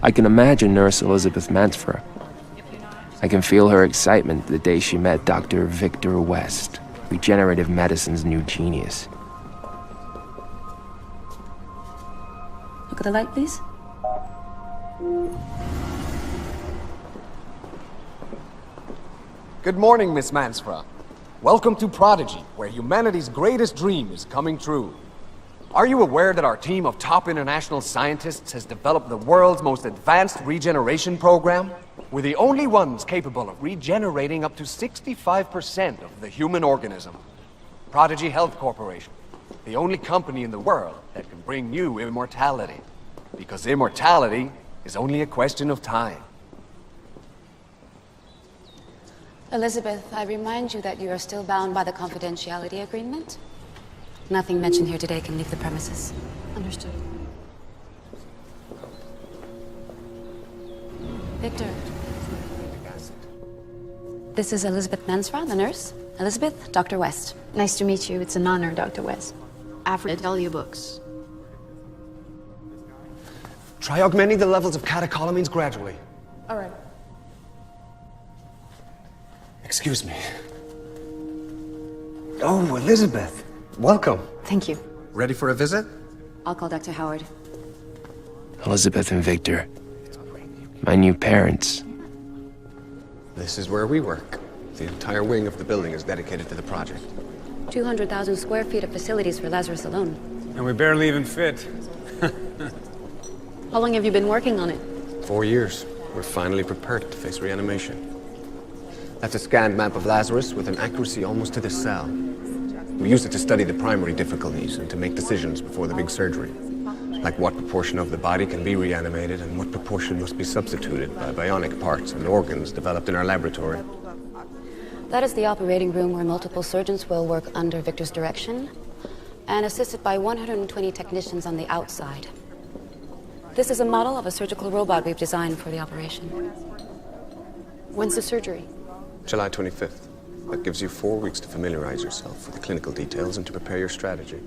I can imagine Nurse Elizabeth Mansford. I can feel her excitement the day she met Dr. Victor West, regenerative medicine's new genius. Look at the light, please. Good morning, Miss Mansford. Welcome to Prodigy, where humanity's greatest dream is coming true. Are you aware that our team of top international scientists has developed the world's most advanced regeneration program? We're the only ones capable of regenerating up to 65% of the human organism. Prodigy Health Corporation, the only company in the world that can bring you immortality. Because immortality is only a question of time. Elizabeth, I remind you that you are still bound by the confidentiality agreement. Nothing mentioned here today can leave the premises. Understood. Victor. This is Elizabeth Mansford, the nurse. Elizabeth, Dr. West. Nice to meet you. It's an honor, Dr. West. I've read all your books. Try augmenting the levels of catecholamines gradually. All right. Excuse me. Oh, Elizabeth. Welcome. Thank you. Ready for a visit? I'll call Dr. Howard. Elizabeth and Victor. My new parents. This is where we work. The entire wing of the building is dedicated to the project. 200,000 square feet of facilities for Lazarus alone. And we barely even fit. How long have you been working on it? 4 years. We're finally prepared to face reanimation. That's a scanned map of Lazarus with an accuracy almost to the cell. We use it to study the primary difficulties and to make decisions before the big surgery. Like what proportion of the body can be reanimated and what proportion must be substituted by bionic parts and organs developed in our laboratory. That is the operating room where multiple surgeons will work under Victor's direction and assisted by 120 technicians on the outside. This is a model of a surgical robot we've designed for the operation. When's the surgery? July 25th. That gives you 4 weeks to familiarize yourself with the clinical details and to prepare your strategy.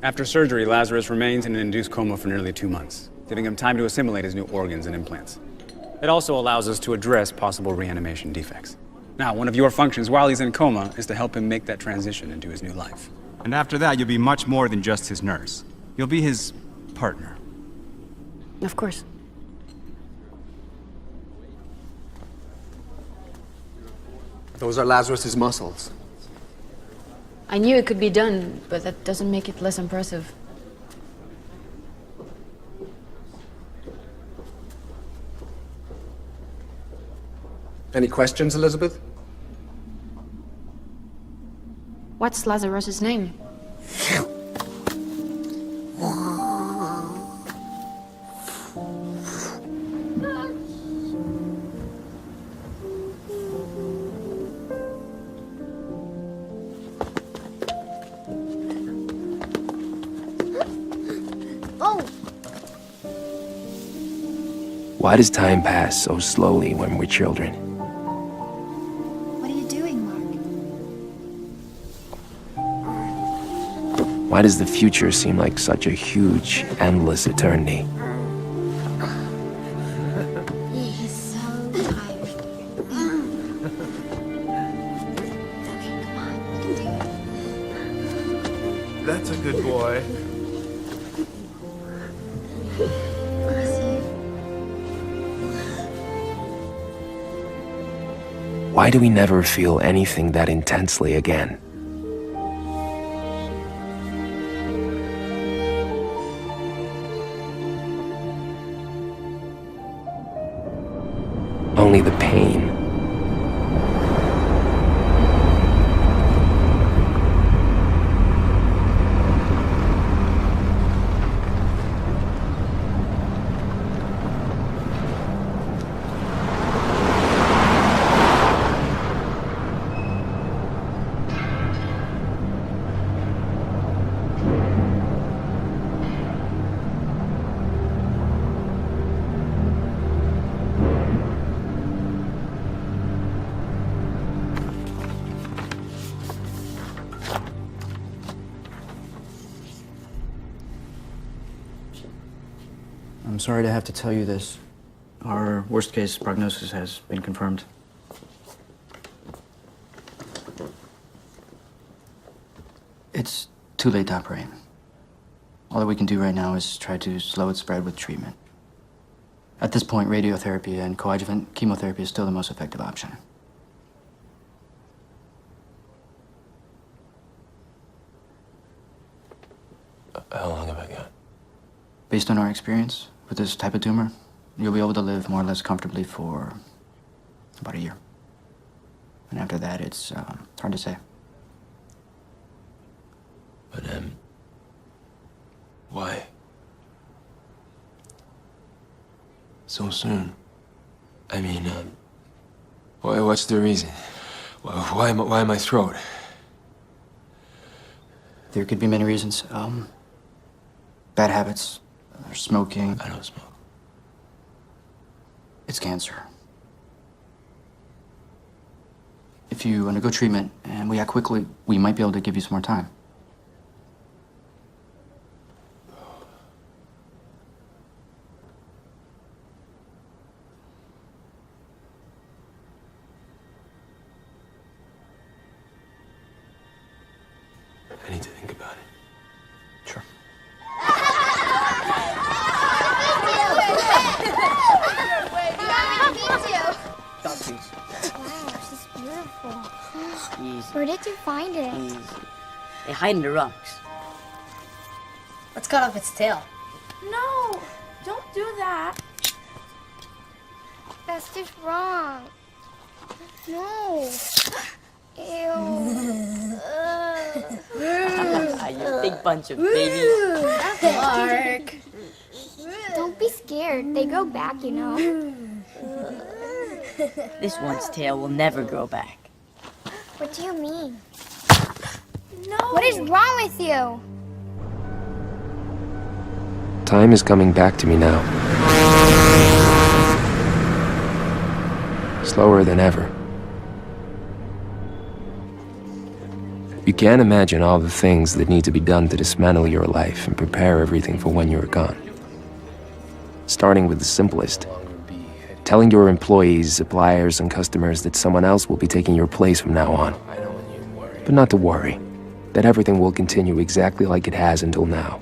After surgery, Lazarus remains in an induced coma for nearly 2 months, giving him time to assimilate his new organs and implants. It also allows us to address possible reanimation defects. Now, one of your functions while he's in coma is to help him make that transition into his new life. And after that, you'll be much more than just his nurse. You'll be his partner. Of course. Those are Lazarus's muscles. I knew it could be done, but that doesn't make it less impressive. Any questions, Elizabeth? What's Lazarus's name? Why does time pass so slowly when we're children? What are you doing, Mark? Why does the future seem like such a huge, endless eternity? He's so tired. Okay, come on. You can do it. That's a good boy. Why do we never feel anything that intensely again? Only the pain. I'm sorry to have to tell you this, Our worst case prognosis has been confirmed. It's too late to operate. All that we can do right now is try to slow its spread with treatment. At this point, radiotherapy and coadjuvant chemotherapy is still the most effective option. How long have I got? Based on our experience with this type of tumor, you'll be able to live more or less comfortably for about a year. And after that, it's hard to say. But, why? So soon? I mean, what's the reason? Why my throat? There could be many reasons. Bad habits, or smoking. I don't smoke. It's cancer. If you undergo treatment and we act quickly, we might be able to give you some more time. I need to think about it. Sure. Wow, she's beautiful. Easy, Where did you find it? easy. They hide in the rocks. Let's cut off its tail. No! Don't do that. That's just wrong. No. Ew. You big bunch of babies. Mark. Don't be scared. They grow back, you know. This one's tail will never grow back. What do you mean? No! What is wrong with you? Time is coming back to me now. Slower than ever. You can't imagine all the things that need to be done to dismantle your life and prepare everything for when you're gone. Starting with the simplest. Telling your employees, suppliers, and customers that someone else will be taking your place from now on. But not to worry, that everything will continue exactly like it has until now.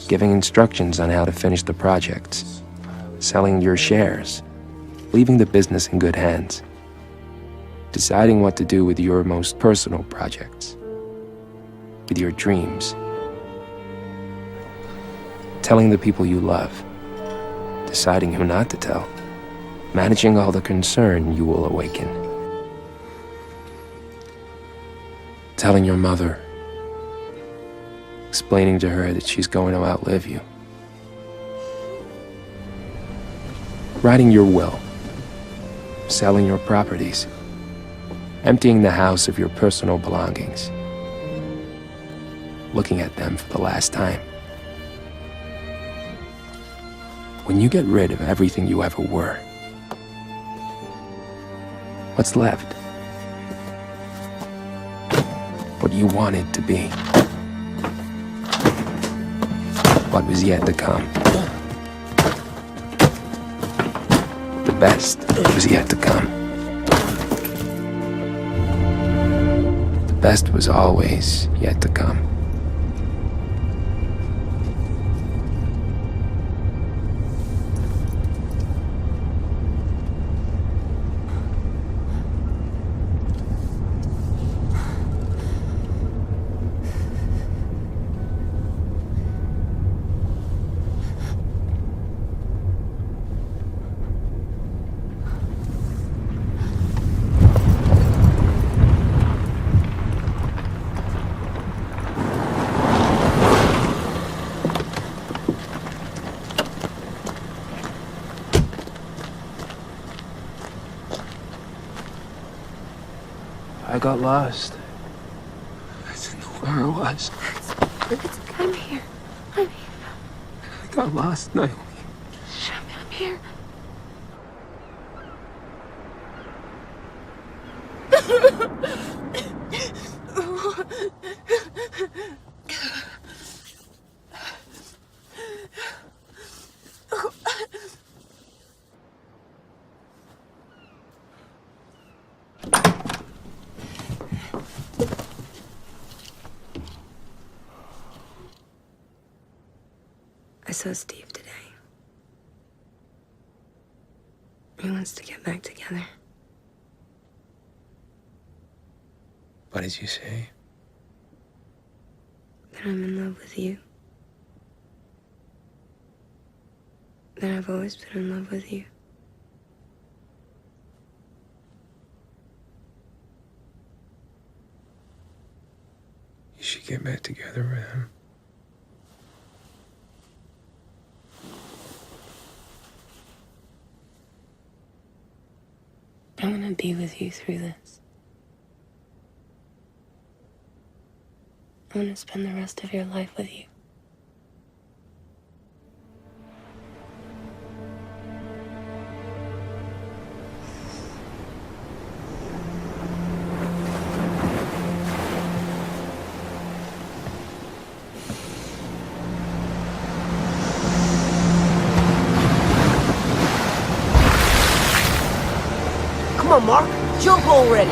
Giving instructions on how to finish the projects, selling your shares, leaving the business in good hands, deciding what to do with your most personal projects, with your dreams, telling the people you love, deciding who not to tell, managing all the concern you will awaken, telling your mother, explaining to her that she's going to outlive you, writing your will, selling your properties, emptying the house of your personal belongings, looking at them for the last time. When you get rid of everything you ever were, what's left? What you wanted to be. What was yet to come. The best was yet to come. The best was always yet to come. I got lost. I didn't know where I was. I'm here. I'm here. I got lost, Naomi. I'm here. saw Steve today. He wants to get back together. What did you say? That I'm in love with you. That I've always been in love with you. You should get back together with him. I want to be with you through this. I want to spend the rest of your life with you. Come on, Mark. Jump already.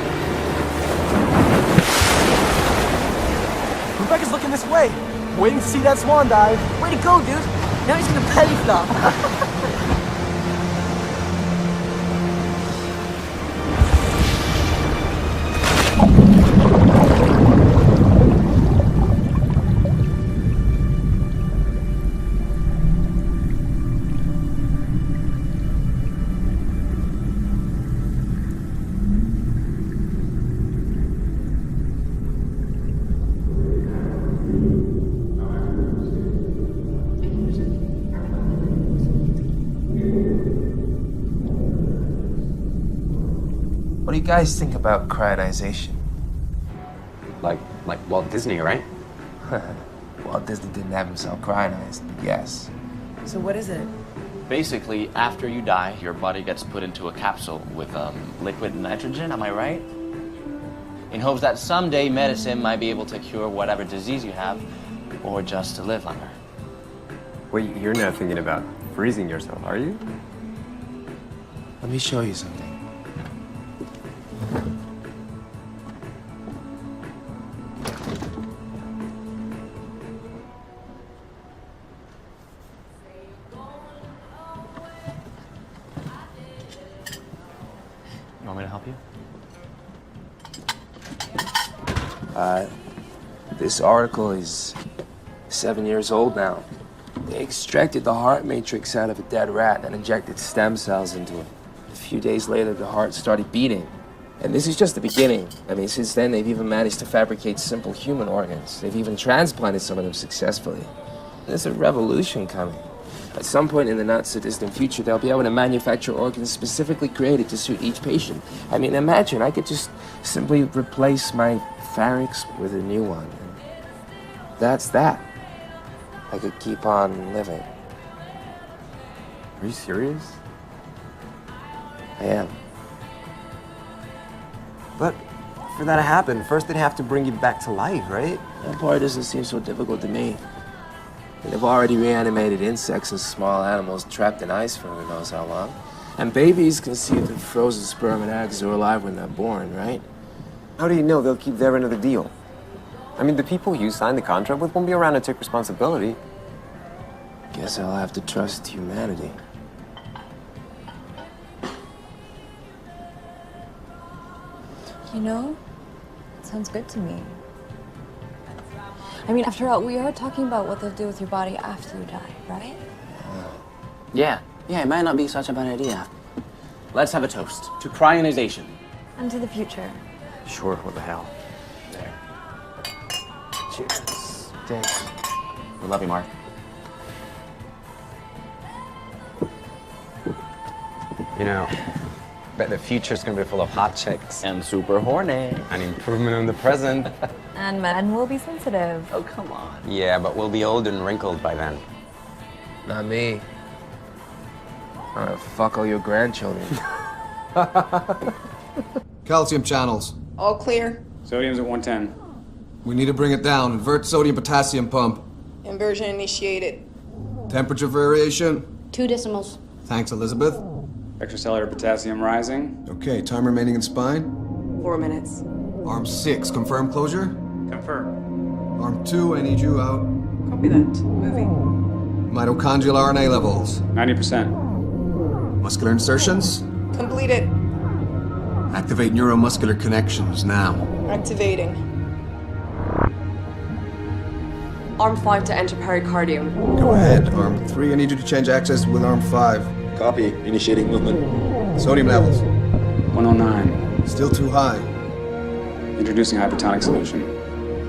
Rebecca's looking this way. Waiting to see that swan dive. Way to go, dude. Now he's gonna belly flop. What do you guys think about cryogenization? Like Walt Disney, right? Walt Disney didn't have himself cryogenized, but yes. So what is it? Basically, after you die, your body gets put into a capsule with liquid nitrogen, am I right? In hopes that someday medicine might be able to cure whatever disease you have, or just to live longer. Wait, you're not thinking about freezing yourself, are you? Let me show you something. You want me to help you? This article is 7 years old now. They extracted the heart matrix out of a dead rat and injected stem cells into it. A few days later, the heart started beating. And this is just the beginning. I mean, since then, they've even managed to fabricate simple human organs. They've even transplanted some of them successfully. There's a revolution coming. At some point in the not-so-distant future, they'll be able to manufacture organs specifically created to suit each patient. I mean, imagine, I could just simply replace my pharynx with a new one. And that's that. I could keep on living. Are you serious? I am. But for that to happen, first they'd have to bring you back to life, right? That part doesn't seem so difficult to me. They've already reanimated insects and small animals trapped in ice for who knows how long. And babies conceived of frozen sperm and eggs are alive when they're born, right? How do you know they'll keep their end of the deal? I mean, the people you signed the contract with won't be around to take responsibility. Guess I'll have to trust humanity. You know, it sounds good to me. I mean, after all, we are talking about what they'll do with your body after you die, right? Yeah, it might not be such a bad idea. Let's have a toast to cryogenization. And to the future. Sure, what the hell. There. Cheers. Thanks. We love you, Mark. You know, bet the future's gonna be full of hot chicks. And super horny. An improvement on the present. And men will be sensitive. Oh, come on. Yeah, but we'll be old and wrinkled by then. Not me. I'm gonna fuck all your grandchildren. Calcium channels. All clear. Sodium's at 110. We need to bring it down. Invert sodium-potassium pump. Inversion initiated. Temperature variation. 2 decimals. Thanks, Elizabeth. Extracellular potassium rising. Okay, time remaining in spine. 4 minutes. Arm 6, confirm closure. Confirm. Arm 2, I need you out. Copy that. Moving. Mitochondrial RNA levels. 90%. Muscular insertions. Completed. Activate neuromuscular connections now. Activating. Arm 5 to enter pericardium. Go ahead, Arm 3. I need you to change access with Arm 5. Copy. Initiating movement. Sodium levels. 109. Still too high. Introducing hypertonic solution.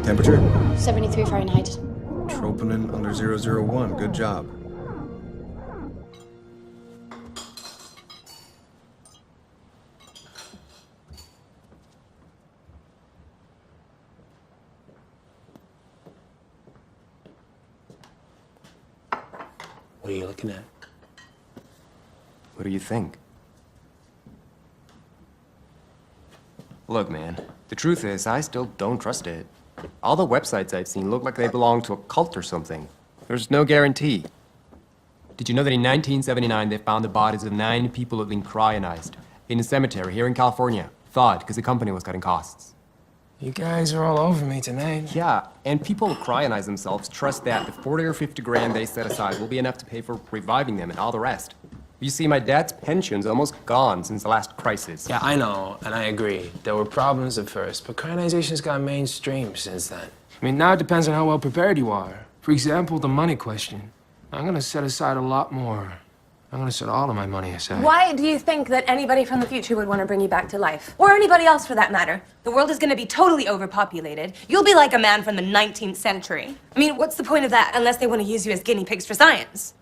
Temperature? 73 Fahrenheit. Troponin under 001. Good job. What are you looking at? What do you think? Look, man, the truth is, I still don't trust it. All the websites I've seen look like they belong to a cult or something. There's no guarantee. Did you know that in 1979 they found the bodies of 9 people who had been cryogenized in a cemetery here in California? Thawed because the company was cutting costs. You guys are all over me tonight. Yeah, and people who cryonize themselves trust that the 40 or 50 grand they set aside will be enough to pay for reviving them and all the rest. You see, my dad's pension's almost gone since the last crisis. Yeah, I know, and I agree. There were problems at first, but cryonization's gone mainstream since then. I mean, now it depends on how well prepared you are. For example, the money question. I'm gonna set aside a lot more. I'm gonna set all of my money aside. Why do you think that anybody from the future would want to bring you back to life? Or anybody else for that matter? The world is going to be totally overpopulated. You'll be like a man from the 19th century. I mean, what's the point of that unless they want to use you as guinea pigs for science?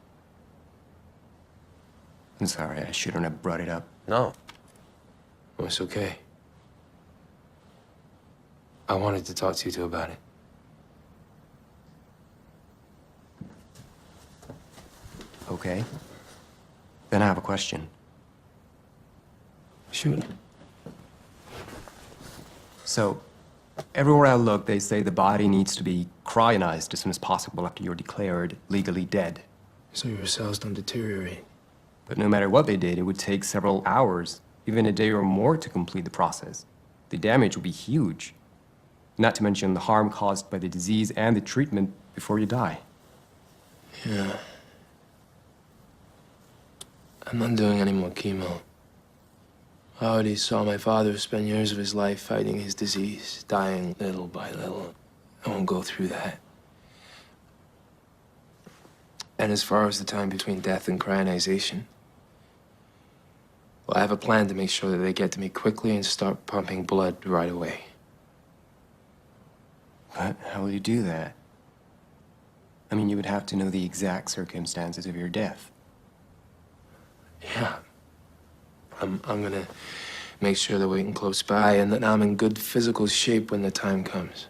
I'm sorry, I shouldn't have brought it up. No. Oh, it's okay. I wanted to talk to you two about it. Okay. Then I have a question. Shoot. So, everywhere I look, they say the body needs to be cryogenized as soon as possible after you're declared legally dead. So your cells don't deteriorate. But no matter what they did, it would take several hours, even a day or more to complete the process. The damage would be huge. Not to mention the harm caused by the disease and the treatment before you die. Yeah. I'm not doing any more chemo. I already saw my father spend years of his life fighting his disease, dying little by little. I won't go through that. And as far as the time between death and cryogenization, well, I have a plan to make sure that they get to me quickly and start pumping blood right away. But how will you do that? I mean, you would have to know the exact circumstances of your death. Yeah. I'm gonna make sure they're waiting close by and that I'm in good physical shape when the time comes.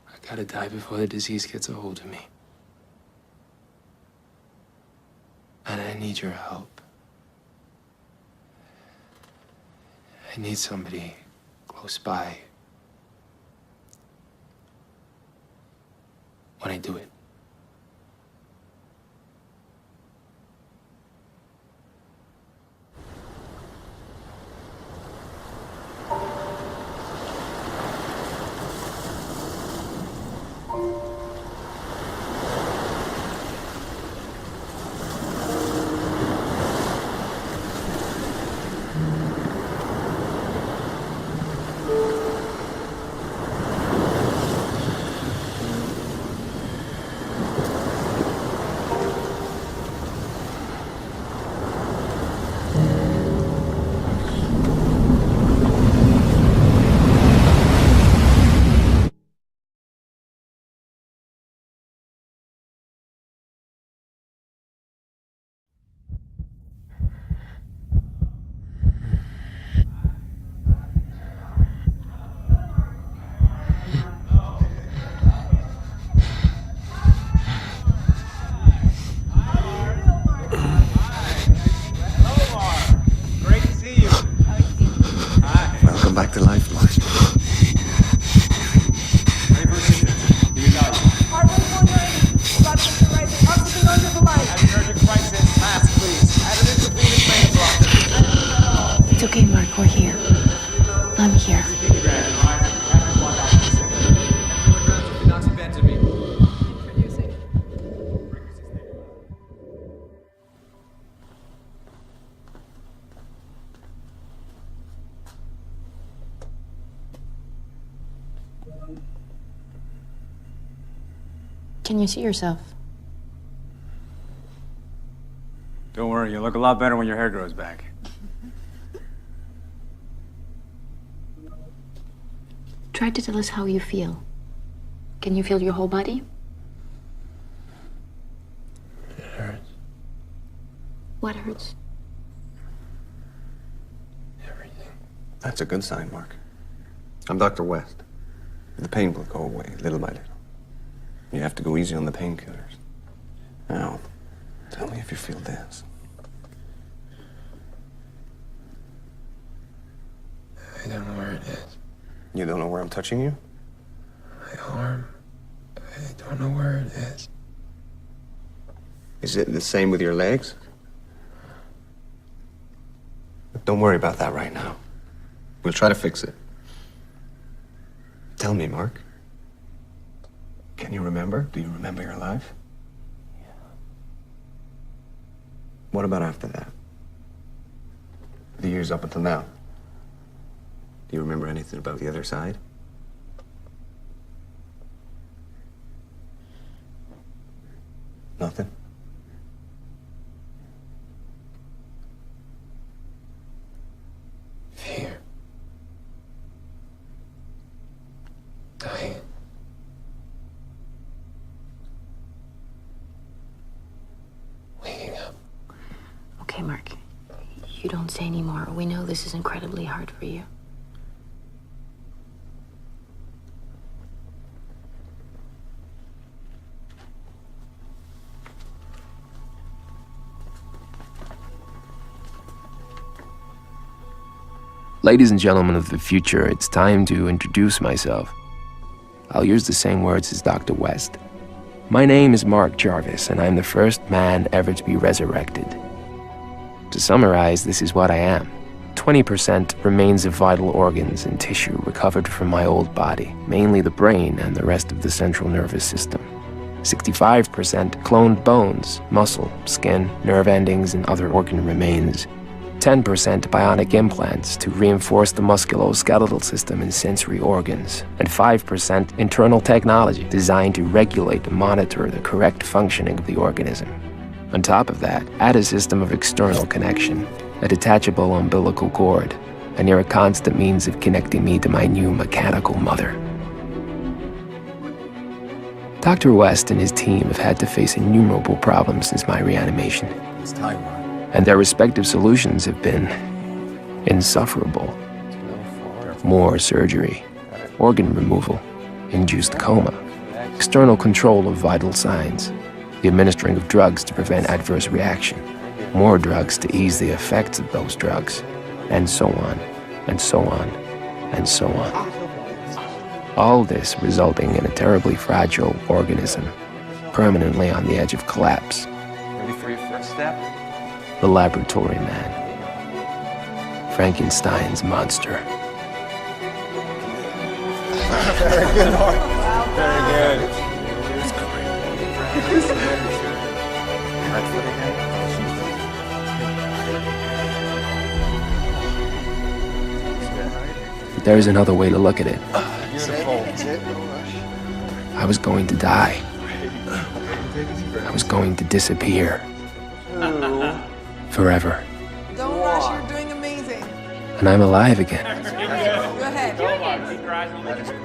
I gotta die before the disease gets a hold of me. And I need your help. I need somebody close by when I do it. Can you see yourself? Don't worry, you'll look a lot better when your hair grows back. Try to tell us how you feel. Can you feel your whole body? It hurts. What hurts? Everything. That's a good sign, Mark. I'm Dr. West. The pain will go away little by little. You have to go easy on the painkillers. Now, tell me if you feel this. I don't know where it is. You don't know where I'm touching you? My arm. I don't know where it is. Is it the same with your legs? Don't worry about that right now. We'll try to fix it. Tell me, Mark. Can you remember? Do you remember your life? Yeah. What about after that? The years up until now? Do you remember anything about the other side? Nothing? Fear. Dying. Waking up. Okay, Mark. You don't say anymore. We know this is incredibly hard for you. Ladies and gentlemen of the future, it's time to introduce myself. I'll use the same words as Dr. West. My name is Mark Jarvis, and I'm the first man ever to be resurrected. To summarize, this is what I am. 20% remains of vital organs and tissue recovered from my old body, mainly the brain and the rest of the central nervous system. 65% cloned bones, muscle, skin, nerve endings, and other organ remains. 10% bionic implants to reinforce the musculoskeletal system and sensory organs, and 5% internal technology designed to regulate and monitor the correct functioning of the organism. On top of that, add a system of external connection, a detachable umbilical cord, and you're a constant means of connecting me to my new mechanical mother. Dr. West and his team have had to face innumerable problems since my reanimation. It's time, Mark. And their respective solutions have been insufferable. More surgery, organ removal, induced coma, external control of vital signs, the administering of drugs to prevent adverse reaction, more drugs to ease the effects of those drugs, and so on, and so on, and so on. All this resulting in a terribly fragile organism, permanently on the edge of collapse. Ready for your first step? The laboratory man. Frankenstein's monster. Very good, Mark. Very good. But there's another way to look at it. Beautiful. I was going to die. I was going to disappear. Forever. Don't rush, you're doing amazing. And I'm alive again. Go ahead.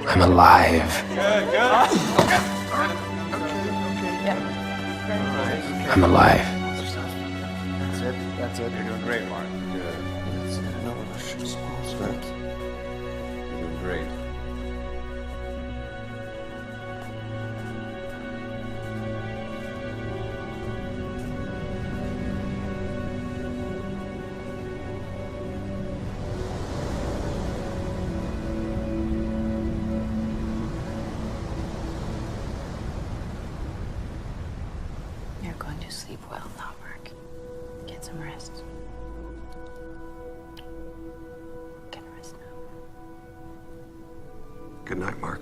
I'm alive. I'm alive. That's it. You're doing great, Mark. Good. You're doing great. You're going to sleep well now, Mark. Get some rest. Get rest now. Good night, Mark.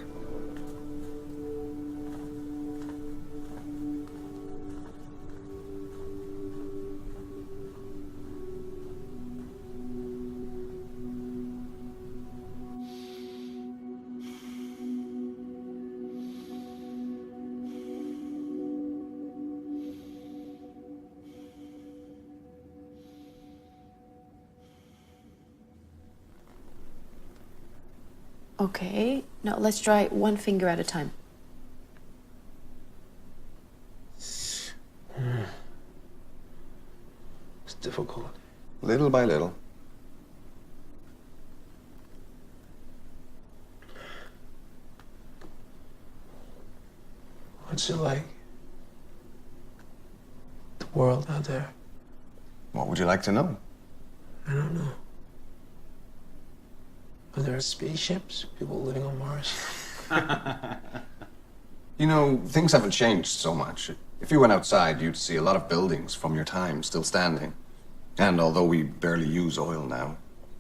Okay, now let's try one finger at a time. It's difficult. Little by little. What's it like? The world out there? What would you like to know? I don't know. Are there spaceships? People living on Mars? You know, things haven't changed so much. If you went outside, you'd see a lot of buildings from your time still standing. And although we barely use oil now,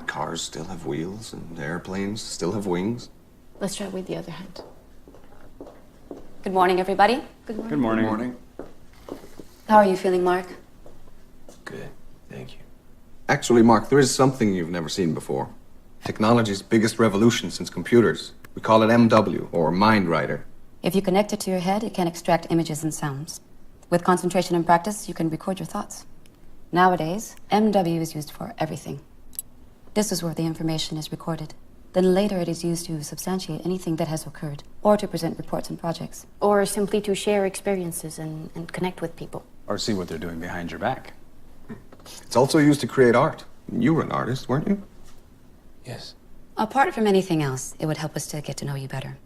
cars still have wheels and airplanes still have wings. Let's try with the other hand. Good morning, everybody. Good morning. Good morning. Good morning. How are you feeling, Mark? Good, thank you. Actually, Mark, there is something you've never seen before. Technology's biggest revolution since computers. We call it MW, or Mind Writer. If you connect it to your head, it can extract images and sounds. With concentration and practice, you can record your thoughts. Nowadays, MW is used for everything. This is where the information is recorded. Then later it is used to substantiate anything that has occurred, or to present reports and projects. Or simply to share experiences and connect with people. Or see what they're doing behind your back. It's also used to create art. You were an artist, weren't you? Yes. Apart from anything else, it would help us to get to know you better.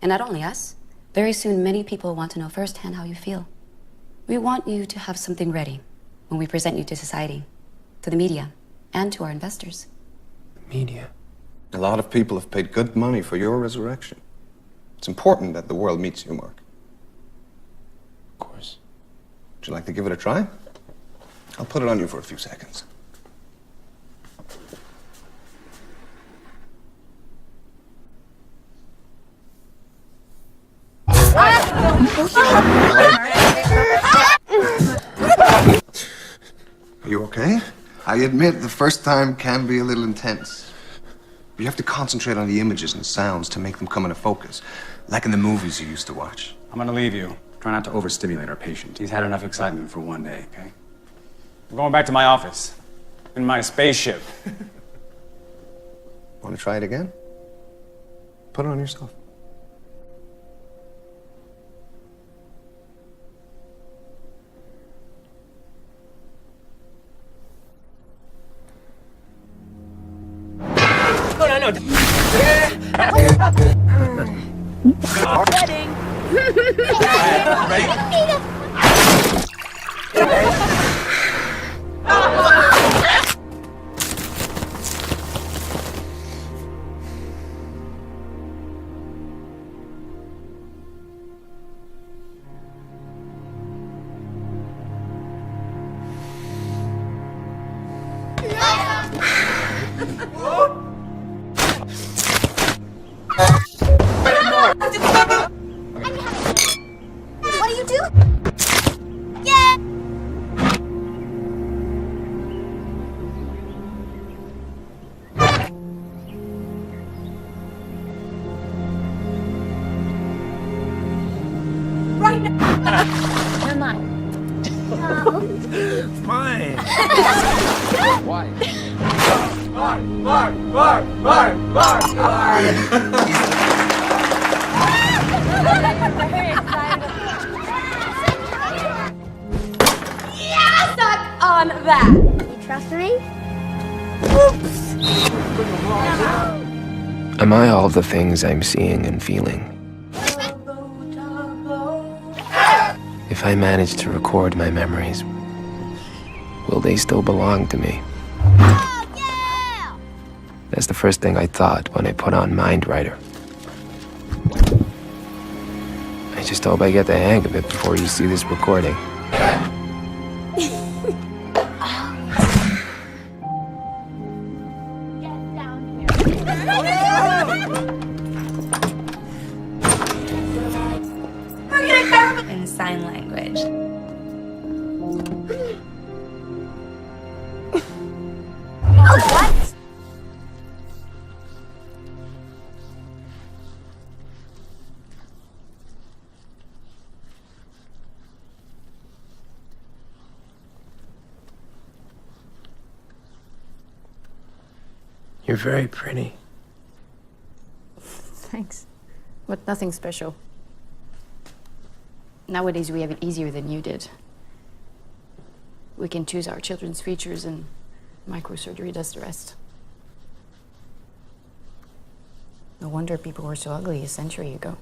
And not only us, very soon many people want to know firsthand how you feel. We want you to have something ready when we present you to society, to the media, and to our investors. Media. A lot of people have paid good money for your resurrection. It's important that the world meets you, Mark. Of course. Would you like to give it a try? I'll put it on you for a few seconds. Are you okay? I admit the first time can be a little intense. You have to concentrate on the images and sounds to make them come into focus, like in the movies you used to watch. I'm gonna leave you. Try not to overstimulate our patient. He's had enough excitement for one day, okay? I'm going back to my office. In my spaceship. Want to try it again? Put it on yourself. No. What are you doing? Yeah! Right now! You're mine. No. Fine. Why? Suck on that! You trust me? Am I all the things I'm seeing and feeling? If I manage to record my memories, will they still belong to me? That's the first thing I thought when I put on Mind Writer. I just hope I get the hang of it before you see this recording. In sign language. What? You're very pretty. Thanks. But nothing special. Nowadays, we have it easier than you did. We can choose our children's features, and microsurgery does the rest. No wonder people were so ugly a century ago.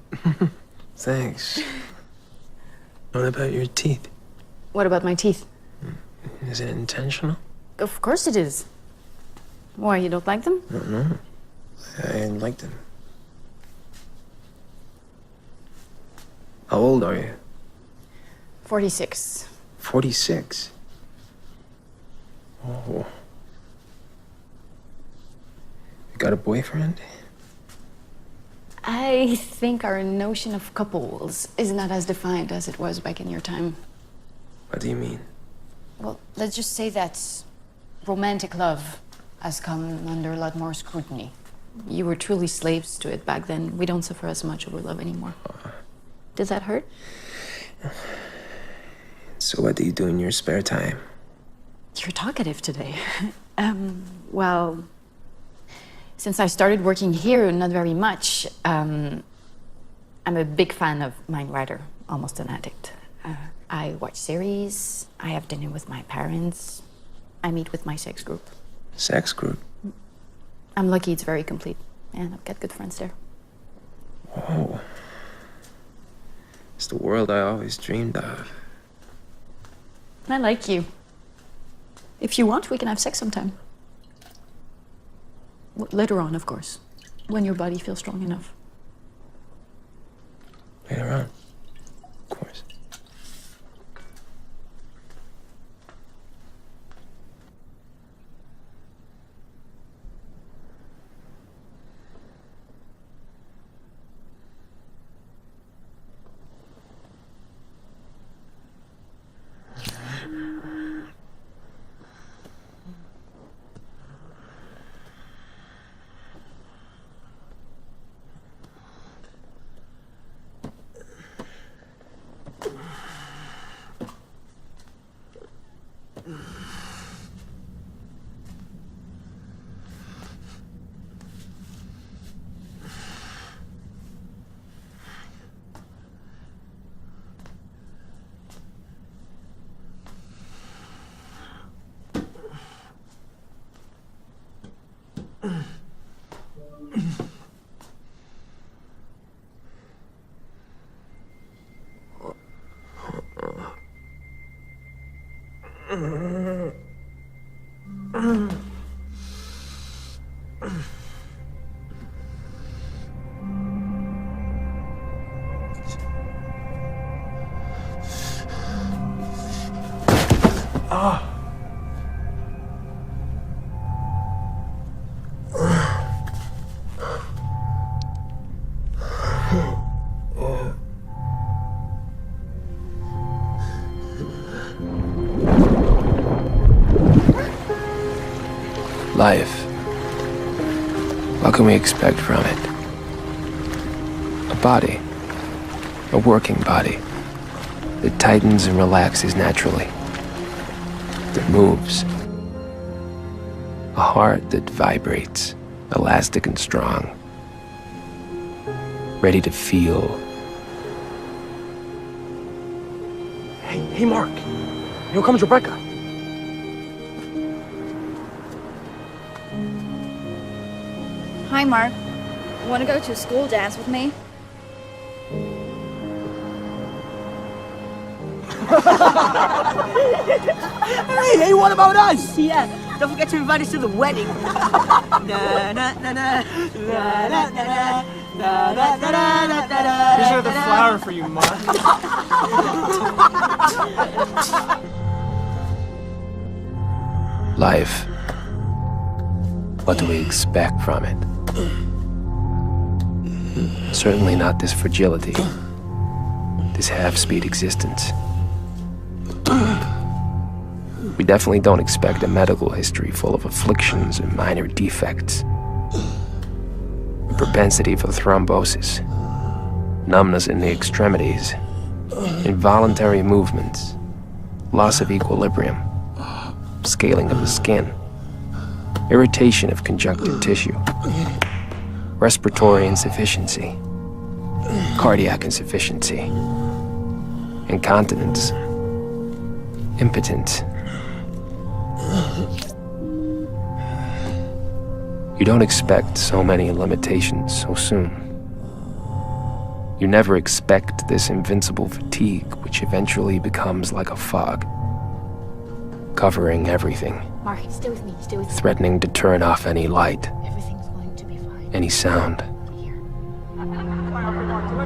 Thanks. What about your teeth? What about my teeth? Is it intentional? Of course it is. Why, you don't like them? I don't know. I like them. How old are you? 46. 46? Oh. You got a boyfriend? I think our notion of couples is not as defined as it was back in your time. What do you mean? Well, let's just say that romantic love has come under a lot more scrutiny. You were truly slaves to it back then. We don't suffer as much over love anymore. Does that hurt? So what do you do in your spare time? You're talkative today. Well, since I started working here, not very much. I'm a big fan of Mindrider, almost an addict. I watch series, I have dinner with my parents, I meet with my sex group. Sex group? I'm lucky it's very complete, and I've got good friends there. Whoa. It's the world I always dreamed of. I like you. If you want, we can have sex sometime. Later on, of course, when your body feels strong enough. Later on, of course. Life. What can we expect from it? A body. A working body. That tightens and relaxes naturally. That moves. A heart that vibrates, elastic and strong. Ready to feel. Hey, Mark. Here comes Rebecca. Hi, Mark. Want to go to a school dance with me? Hey, what about us? Yeah, don't forget to invite us to the wedding. Here's another flower for you, Mark. Life. What do we expect from it? Certainly not this fragility, this half-speed existence. We definitely don't expect a medical history full of afflictions and minor defects. A propensity for thrombosis, numbness in the extremities, involuntary movements, loss of equilibrium, scaling of the skin, irritation of conjunctive tissue. respiratory insufficiency, cardiac insufficiency, incontinence, impotence. You don't expect so many limitations so soon. You never expect this invincible fatigue, which eventually becomes like a fog, covering everything, Mark, stay with me, stay with me. threatening to turn off any light, Everything's going to be fine. any sound. Let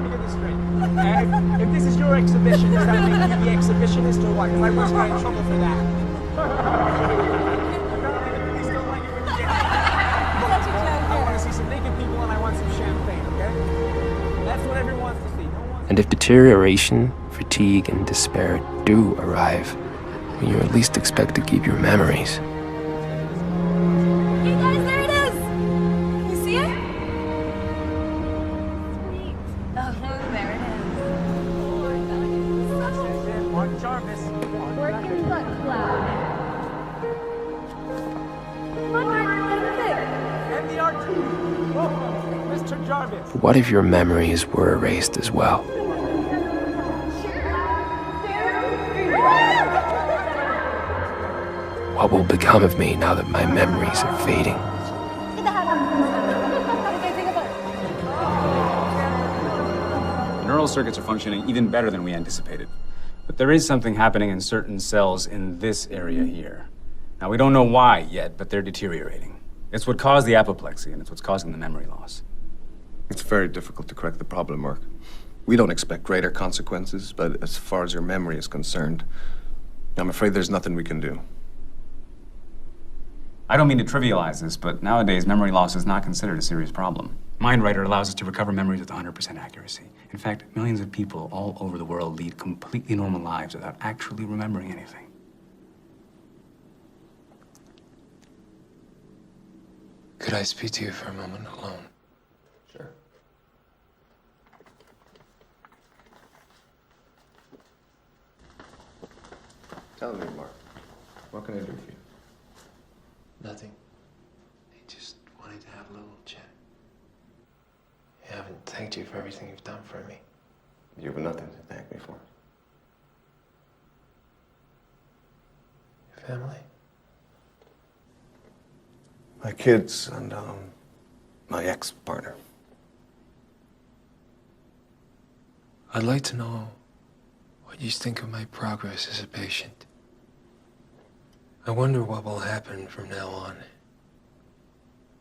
me get this straight. If this is your exhibition, does that make you the exhibitionist or what? Because I was got in trouble for that. I want to see some naked people and I want some champagne, okay? That's what everyone wants to see. And if deterioration, fatigue, and despair do arrive, you at least expect to keep your memories. Hey guys, there it is! You see it? Oh, there it is. Mark Jarvis. Working butt cloud. And the R2. Oh, Mr. Jarvis. But what if your memories were erased as well? What will become of me now that my memories are fading? The neural circuits are functioning even better than we anticipated. But there is something happening in certain cells in this area here. Now, we don't know why yet, but they're deteriorating. It's what caused the apoplexy, and it's what's causing the memory loss. It's very difficult to correct the problem, Mark. We don't expect greater consequences, but as far as your memory is concerned, I'm afraid there's nothing we can do. I don't mean to trivialize this, but nowadays, memory loss is not considered a serious problem. MindWriter allows us to recover memories with 100% accuracy. In fact, millions of people all over the world lead completely normal lives without actually remembering anything. Could I speak to you for a moment alone? Sure. Tell me, Mark. What can I do for you? Nothing. I just wanted to have a little chat. I haven't thanked you for everything you've done for me. You've nothing to thank me for. Your family? My kids and, my ex-partner. I'd like to know what you think of my progress as a patient. I wonder what will happen from now on.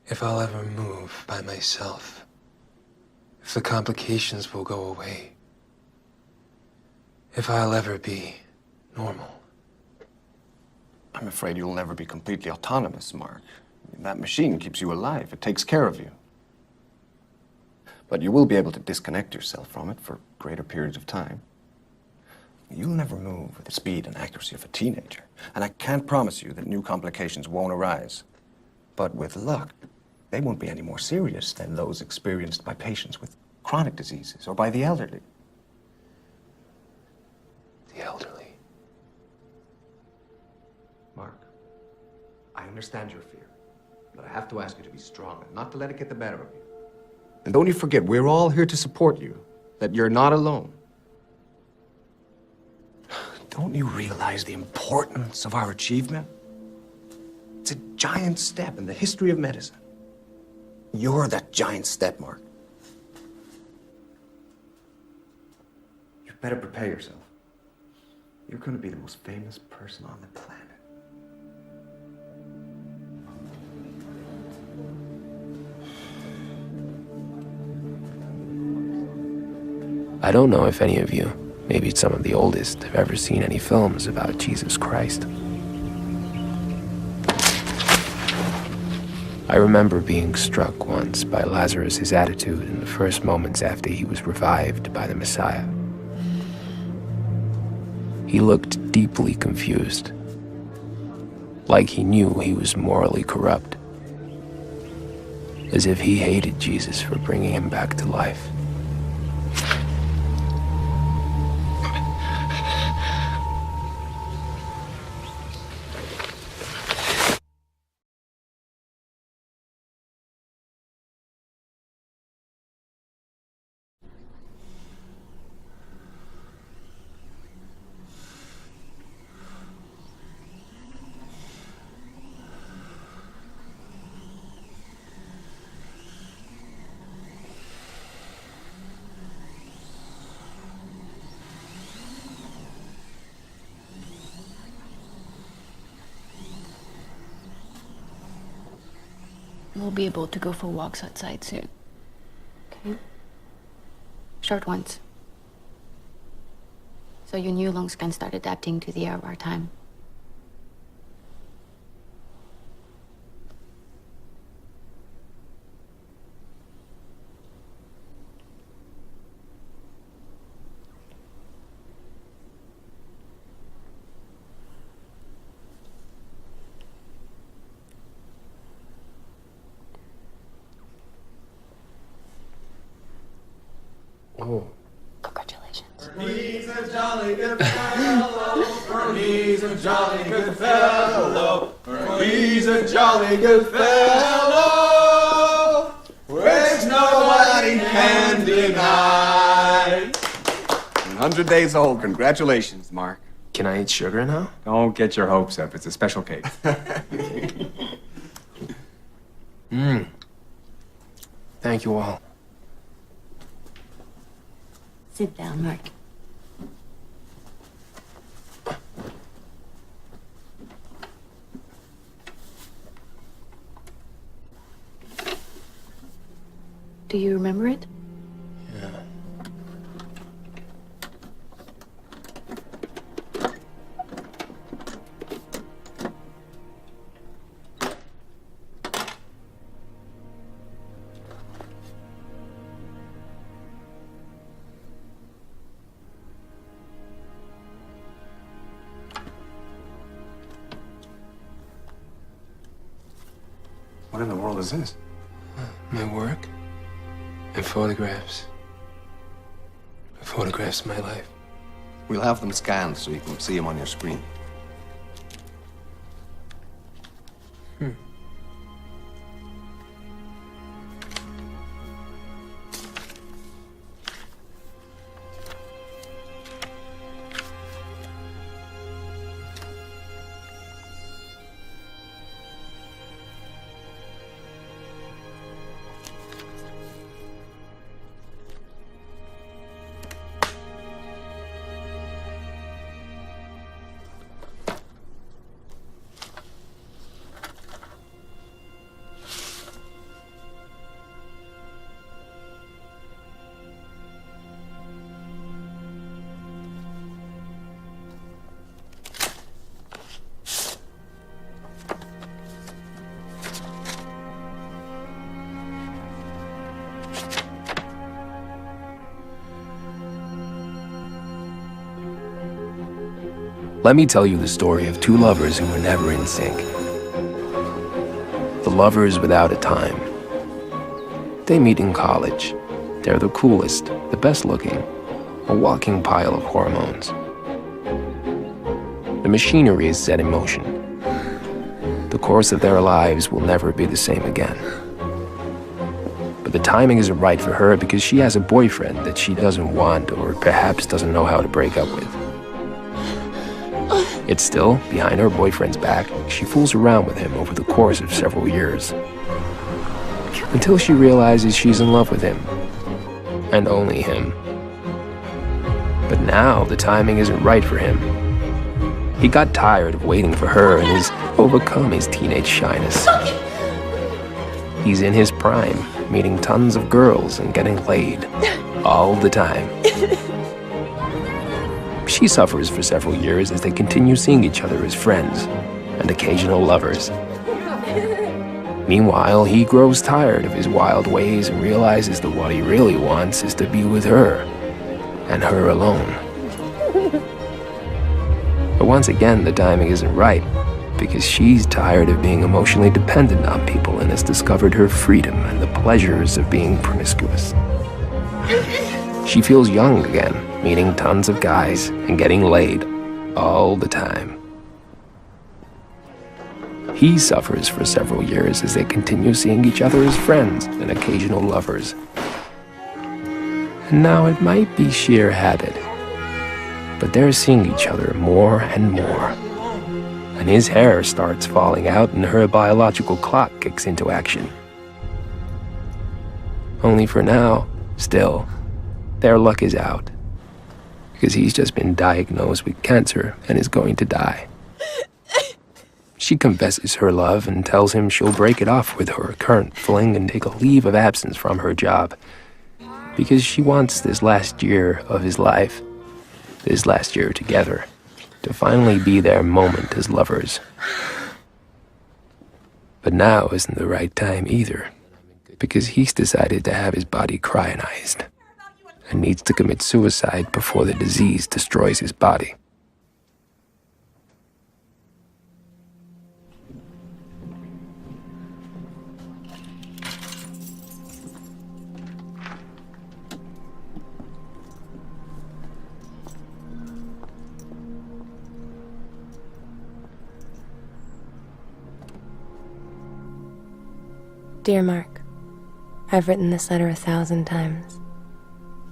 If I'll ever move by myself. If the complications will go away. If I'll ever be normal. I'm afraid you'll never be completely autonomous, Mark. That machine keeps you alive. It takes care of you. But you will be able to disconnect yourself from it for greater periods of time. You'll never move with the speed and accuracy of a teenager. And I can't promise you that new complications won't arise. But with luck, they won't be any more serious than those experienced by patients with chronic diseases or by the elderly. The elderly. Mark, I understand your fear, but I have to ask you to be strong and not to let it get the better of you. And don't you forget, we're all here to support you, that you're not alone. Don't you realize the importance of our achievement? It's a giant step in the history of medicine. You're that giant step, Mark. You better prepare yourself. You're going to be the most famous person on the planet. I don't know if any of you, maybe some of the oldest, have ever seen any films about Jesus Christ. I remember being struck once by Lazarus' attitude in the first moments after he was revived by the Messiah. He looked deeply confused, like he knew he was morally corrupt, as if he hated Jesus for bringing him back to life. we'll be able to go for walks outside soon. Okay. Short ones. So your new lungs can start adapting to the air of our time. Oh. Congratulations. He's a jolly good fellow. He's a jolly good fellow. He's a jolly good fellow. Which nobody can deny. 100 days old. Congratulations, Mark. Can I eat sugar now? Don't get your hopes up. It's a special cake. Thank you all. Sit down, Mark. Do you remember it? Yeah. What in the world is this? My work and photographs. Photographs of my life. We'll have them scanned so you can see them on your screen. Let me tell you the story of two lovers who were never in sync. The lovers without a time. They meet in college. They're the coolest, the best looking, a walking pile of hormones. The machinery is set in motion. The course of their lives will never be the same again. But the timing isn't right for her because she has a boyfriend that she doesn't want or perhaps doesn't know how to break up with. Yet still, behind her boyfriend's back, she fools around with him over the course of several years. Until she realizes she's in love with him. And only him. But now the timing isn't right for him. He got tired of waiting for her and has overcome his teenage shyness. He's in his prime, meeting tons of girls and getting laid. All the time. She suffers for several years as they continue seeing each other as friends and occasional lovers. Meanwhile, he grows tired of his wild ways and realizes that what he really wants is to be with her, and her alone. But once again, the timing isn't right, because she's tired of being emotionally dependent on people and has discovered her freedom and the pleasures of being promiscuous. She feels young again, meeting tons of guys and getting laid all the time. He suffers for several years as they continue seeing each other as friends and occasional lovers. And now it might be sheer habit, but they're seeing each other more and more. And his hair starts falling out and her biological clock kicks into action. Only for now, still, their luck is out. Because he's just been diagnosed with cancer and is going to die. She confesses her love and tells him she'll break it off with her current fling and take a leave of absence from her job because she wants this last year of his life, this last year together, to finally be their moment as lovers. But now isn't the right time either, because he's decided to have his body cryogenized and needs to commit suicide before the disease destroys his body. Dear Mark, I've written this letter 1,000 times.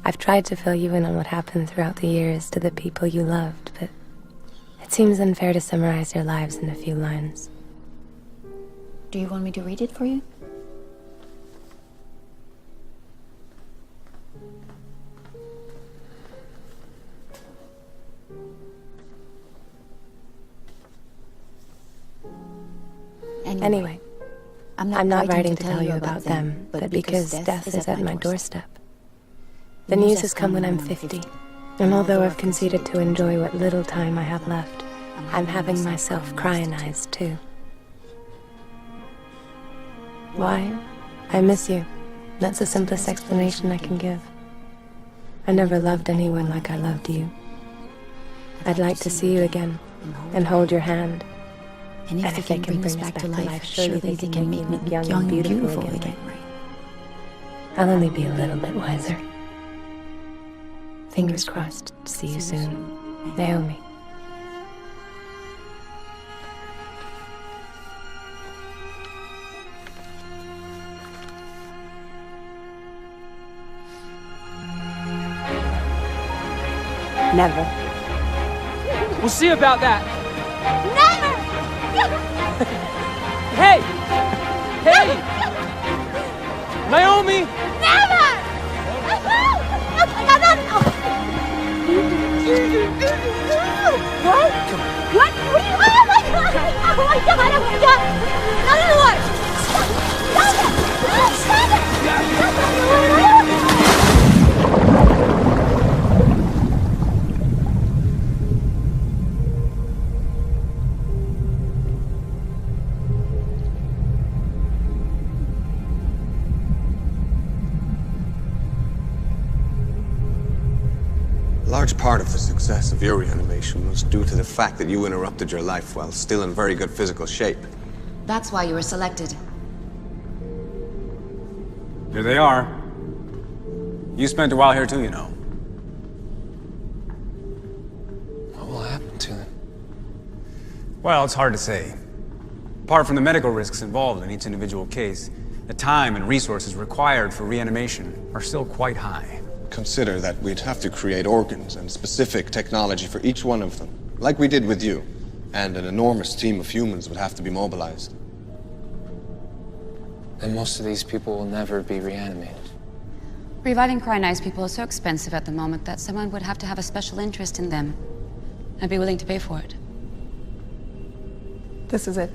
I've tried to fill you in on what happened throughout the years to the people you loved, but it seems unfair to summarize your lives in a few lines. Do you want me to read it for you? Anyway, I'm not writing to tell you about them, but because death is at my doorstep. The news has come when I'm 50, and although I've conceded to enjoy what little time I have left, I'm having myself cryogenized too. Why? I miss you. That's the simplest explanation I can give. I never loved anyone like I loved you. I'd like to see you again, and hold your hand. And if they can bring us back to life, surely they can make me young and beautiful again. I'll only be a little bit wiser. Fingers crossed. See you soon. Naomi. Never. We'll see about that. Never! Hey! Hey! Naomi! Never! What? What? What are you? Oh my god! Oh my god! Oh my god! Not in the water! Stop it! Stop it! Stop it! A large part of the success of your reanimation was due to the fact that you interrupted your life while still in very good physical shape. That's why you were selected. Here they are. You spent a while here too, you know. What will happen to them? Well, it's hard to say. Apart from the medical risks involved in each individual case, the time and resources required for reanimation are still quite high. Consider that we'd have to create organs and specific technology for each one of them, like we did with you, and an enormous team of humans would have to be mobilized. And most of these people will never be reanimated. Reviving cryogenized people is so expensive at the moment that someone would have to have a special interest in them and be willing to pay for it. This is it.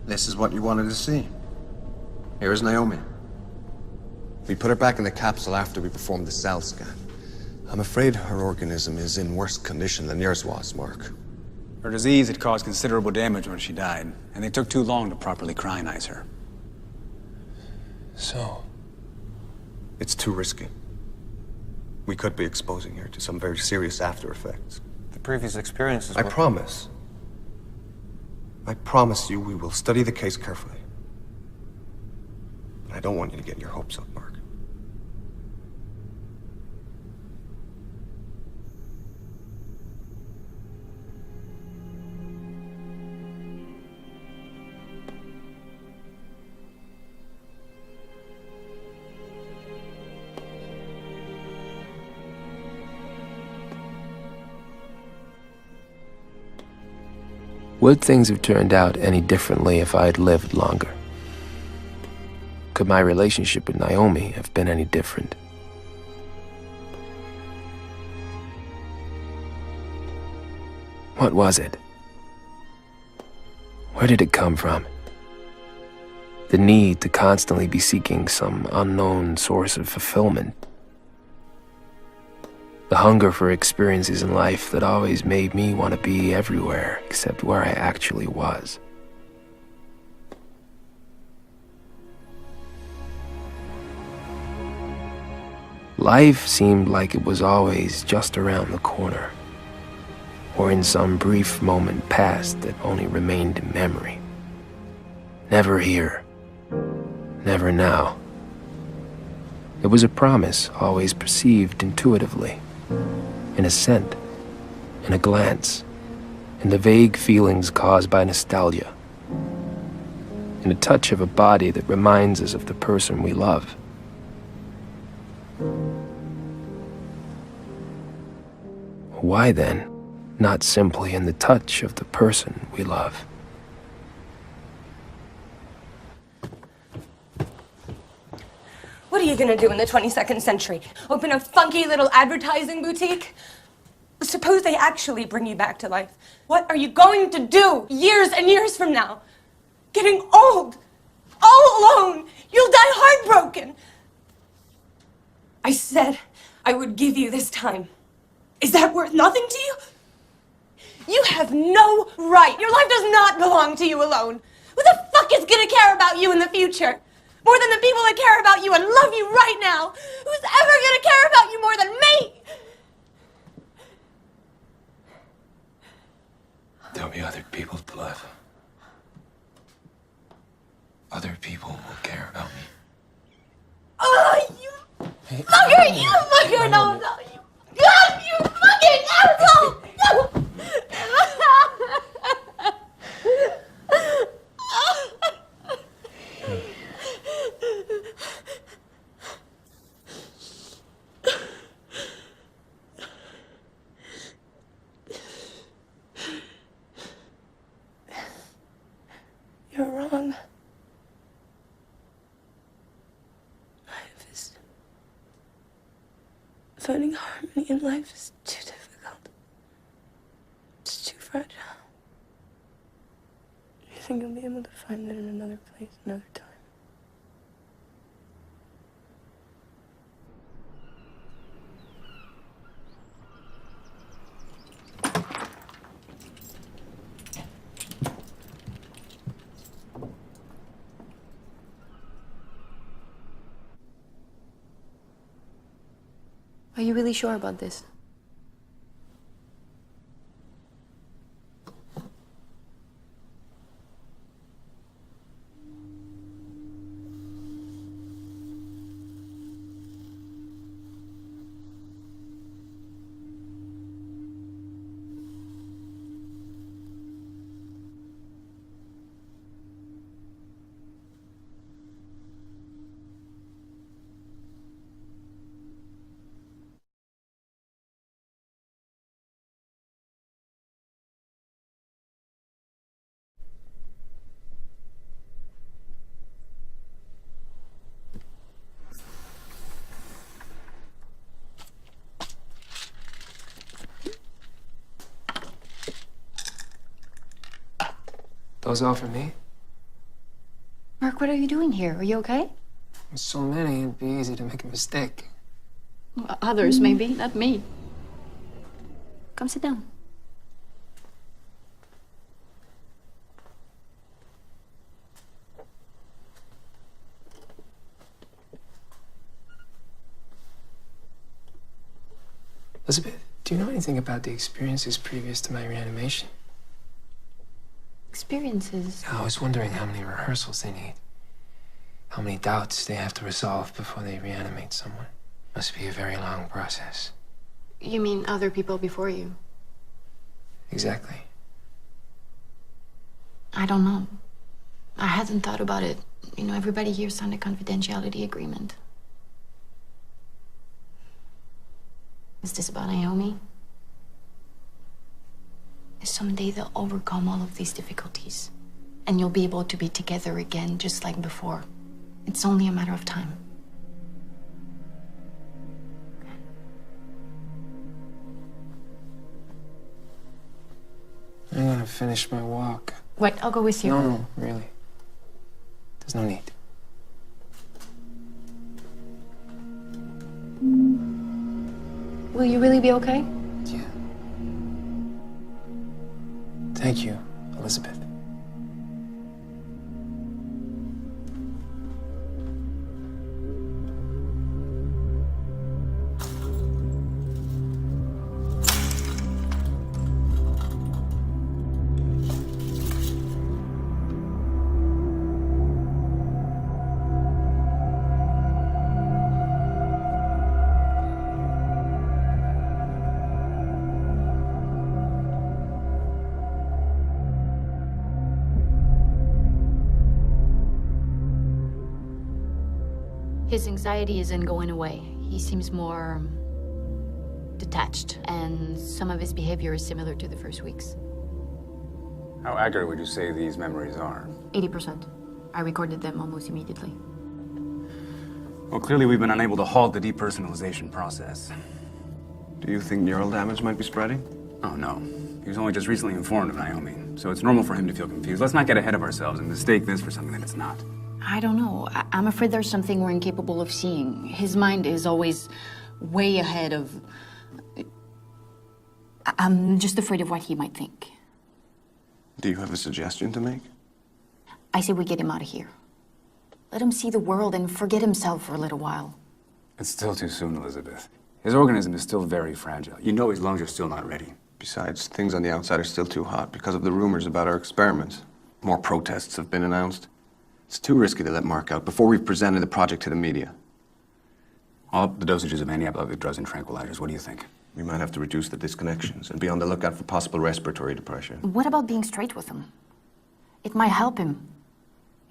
This is what you wanted to see. Here is Naomi. We put her back in the capsule after we performed the cell scan. I'm afraid her organism is in worse condition than yours was, Mark. Her disease had caused considerable damage when she died, and they took too long to properly cryogenize her. So? It's too risky. We could be exposing her to some very serious after effects. The previous experiences I promise you we will study the case carefully. But I don't want you to get your hopes up, Mark. Would things have turned out any differently if I had lived longer? Could my relationship with Naomi have been any different? What was it Where did it come from? The need to constantly be seeking some unknown source of fulfillment. The hunger for experiences in life that always made me want to be everywhere except where I actually was. Life seemed like it was always just around the corner, or in some brief moment past that only remained in memory. Never here, never now. It was a promise always perceived intuitively, in a scent, in a glance, in the vague feelings caused by nostalgia, in a touch of a body that reminds us of the person we love. Why then, not simply in the touch of the person we love? What are you gonna do in the 22nd century? Open a funky little advertising boutique? Suppose they actually bring you back to life. What are you going to do years and years from now? Getting old, all alone. You'll die heartbroken. I said I would give you this time. Is that worth nothing to you? You have no right. Your life does not belong to you alone. Who the fuck is gonna care about you in the future? More than the people that care about you and love you right now. Who's ever gonna care about you more than me? There'll be other people to love. Other people will care about me. Oh, you fucker! You fucker! No, no, you... God, you fucking asshole! No! You're wrong. Finding harmony in life is too difficult. It's too fragile. You think you'll be able to find it in another place, another time? Are you really sure about this? Those all for me? Mark, what are you doing here? Are you okay? With so many, it'd be easy to make a mistake. Well, others, maybe, not me. Come sit down. Elizabeth, do you know anything about the experiences previous to my reanimation? Experiences? I was wondering how many rehearsals they need. How many doubts they have to resolve before they reanimate someone. Must be a very long process. You mean other people before you? Exactly. I don't know. I hadn't thought about it. You know, everybody here signed a confidentiality agreement. Is this about Naomi? Someday they'll overcome all of these difficulties, and you'll be able to be together again just like before. It's only a matter of time. I'm gonna finish my walk. Wait, I'll go with you. No, really. There's no need. Will you really be okay? Yeah. Thank you, Elizabeth. His anxiety isn't going away. He seems more detached, and some of his behavior is similar to the first weeks. How accurate would you say these memories are? 80%. I recorded them almost immediately. Well, clearly we've been unable to halt the depersonalization process. Do you think neural damage might be spreading? Oh, no. He was only just recently informed of Naomi, so it's normal for him to feel confused. Let's not get ahead of ourselves and mistake this for something that it's not. I don't know. I'm afraid there's something we're incapable of seeing. His mind is always way ahead of... I'm just afraid of what he might think. Do you have a suggestion to make? I say we get him out of here. Let him see the world and forget himself for a little while. It's still too soon, Elizabeth. His organism is still very fragile. You know his lungs are still not ready. Besides, things on the outside are still too hot because of the rumors about our experiments. More protests have been announced. It's too risky to let Mark out before we've presented the project to the media. I'll up the dosages of antiepileptic drugs and tranquilizers. What do you think? We might have to reduce the disconnections and be on the lookout for possible respiratory depression. What about being straight with him? It might help him.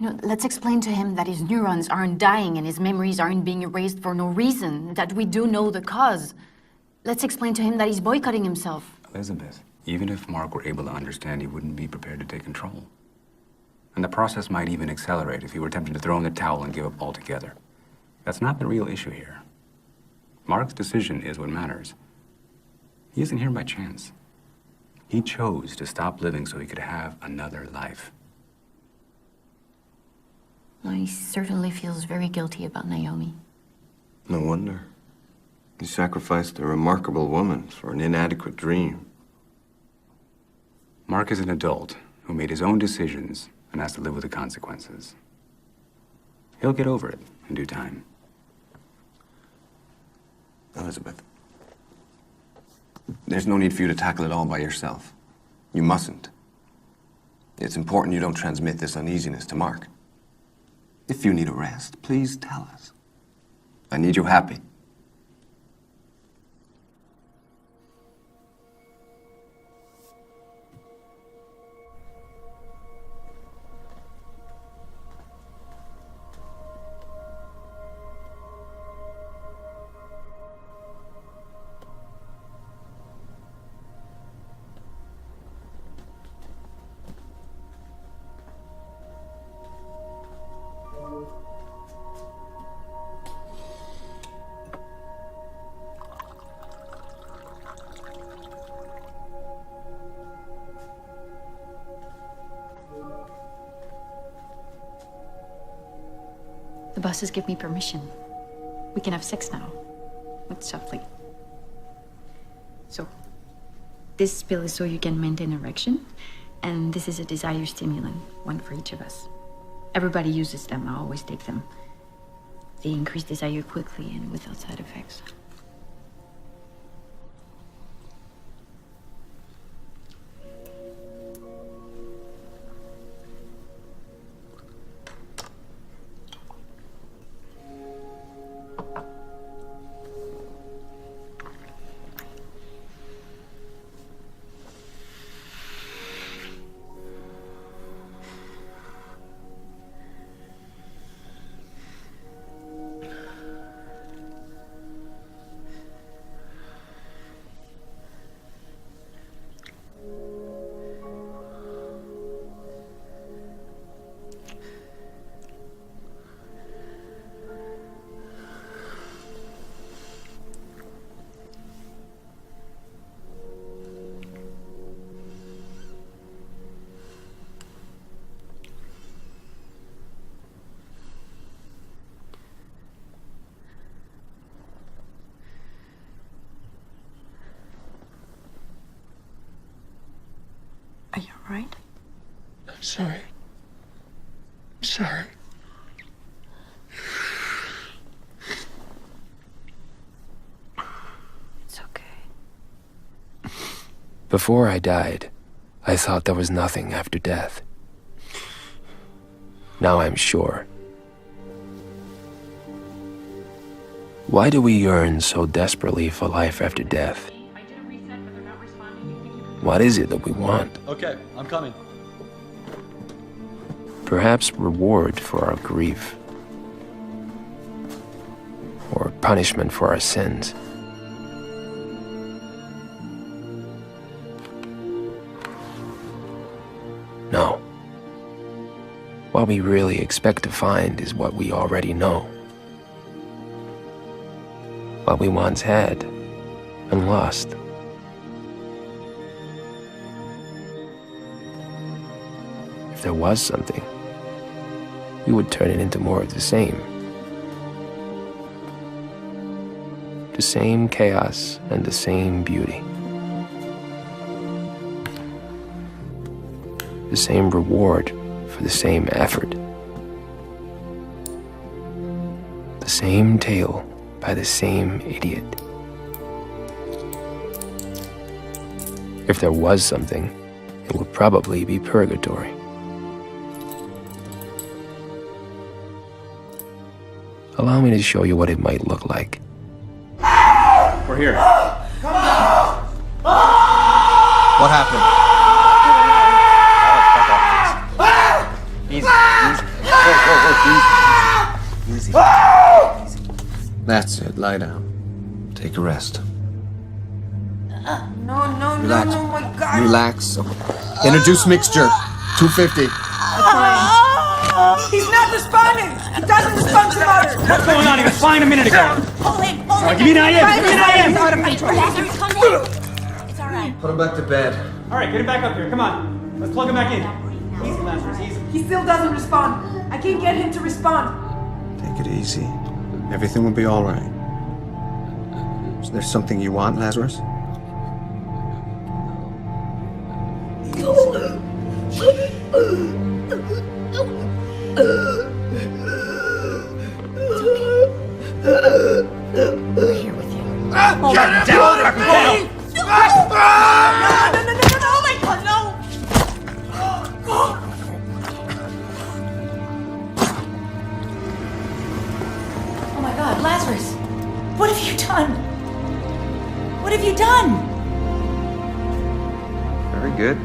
You know, let's explain to him that his neurons aren't dying and his memories aren't being erased for no reason, that we do know the cause. Let's explain to him that he's boycotting himself. Elizabeth, even if Mark were able to understand, he wouldn't be prepared to take control. And the process might even accelerate if he were tempted to throw in the towel and give up altogether. That's not the real issue here. Mark's decision is what matters. He isn't here by chance. He chose to stop living so he could have another life. Well, he certainly feels very guilty about Naomi. No wonder. He sacrificed a remarkable woman for an inadequate dream. Mark is an adult who made his own decisions and has to live with the consequences. He'll get over it in due time. Elizabeth, there's no need for you to tackle it all by yourself. You mustn't. It's important you don't transmit this uneasiness to Mark. If you need a rest, please tell us. I need you happy. The bosses give me permission. We can have sex now. But softly. So, this pill is so you can maintain erection, and this is a desire stimulant, one for each of us. Everybody uses them, I always take them. They increase desire quickly and without side effects. all right? I'm sorry. I'm sorry. It's okay. Before I died, I thought there was nothing after death. Now I'm sure. Why do we yearn so desperately for life after death? What is it that we want? Okay, I'm coming. Perhaps reward for our grief. Or punishment for our sins. No. What we really expect to find is what we already know. What we once had and lost. If there was something, we would turn it into more of the same. The same chaos and the same beauty. The same reward for the same effort. The same tale by the same idiot. If there was something, it would probably be purgatory. Allow me to show you what it might look like. We're here. What happened? Easy. Easy. That's it. Lie down. Take a rest. No, Relax. no, my God. Relax. Introduce mixture. 250. He's not responding. He doesn't respond to motors. What's going on? He was fine a minute ago. Pull him. Give me an IM. Give me an IM. It's out of control. Lazarus, come in. It's all right. Put him back to bed. All right, get him back up here. Come on. Let's plug him back in. Easy, Lazarus. Easy. He still doesn't respond. I can't get him to respond. Take it easy. Everything will be all right. Is there something you want, Lazarus? We're here with you. Oh, Get down! Back down! No, oh my God, no! Oh my God, Lazarus! What have you done? What have you done? Very good.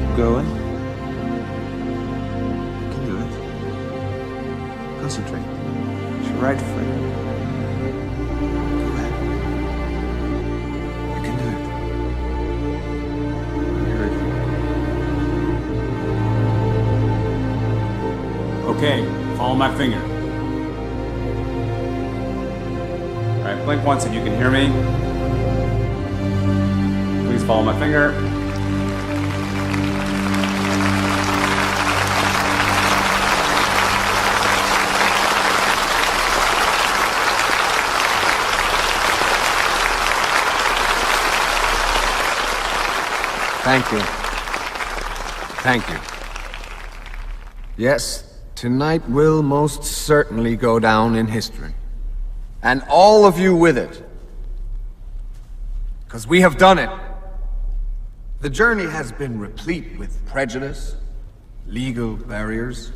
Keep going. You can do it. Concentrate. It's your right foot. Go ahead. You can do it. You're ready. Okay, follow my finger. All right, blink once if you can hear me. Please follow my finger. Thank you. Thank you. Yes, tonight will most certainly go down in history. And all of you with it. Because we have done it. The journey has been replete with prejudice, legal barriers,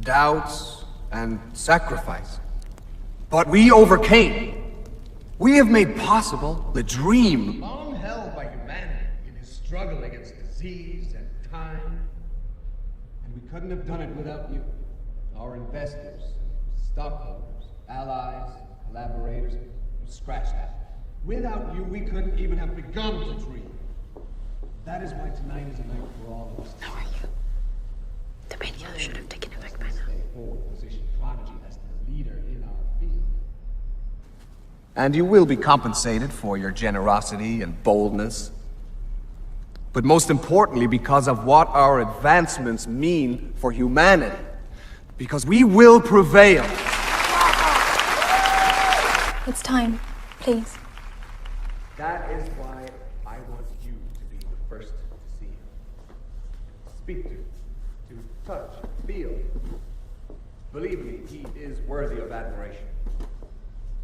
doubts, and sacrifice. But we overcame. We have made possible the dream Long held by humanity in his struggle against disease and time. And we couldn't have done it without you. Our investors, stockholders, allies, collaborators. Scratch that. Without you, we couldn't even have begun to dream. That is why tonight is a night for all of us. How are you? The radio should have taken effect by now. Position Prodigy as the leader in our field. And you will be compensated for your generosity and boldness. But most importantly, because of what our advancements mean for humanity. Because we will prevail. It's time, please. That is why I want you to be the first to speak to touch, feel. Believe me, he is worthy of admiration.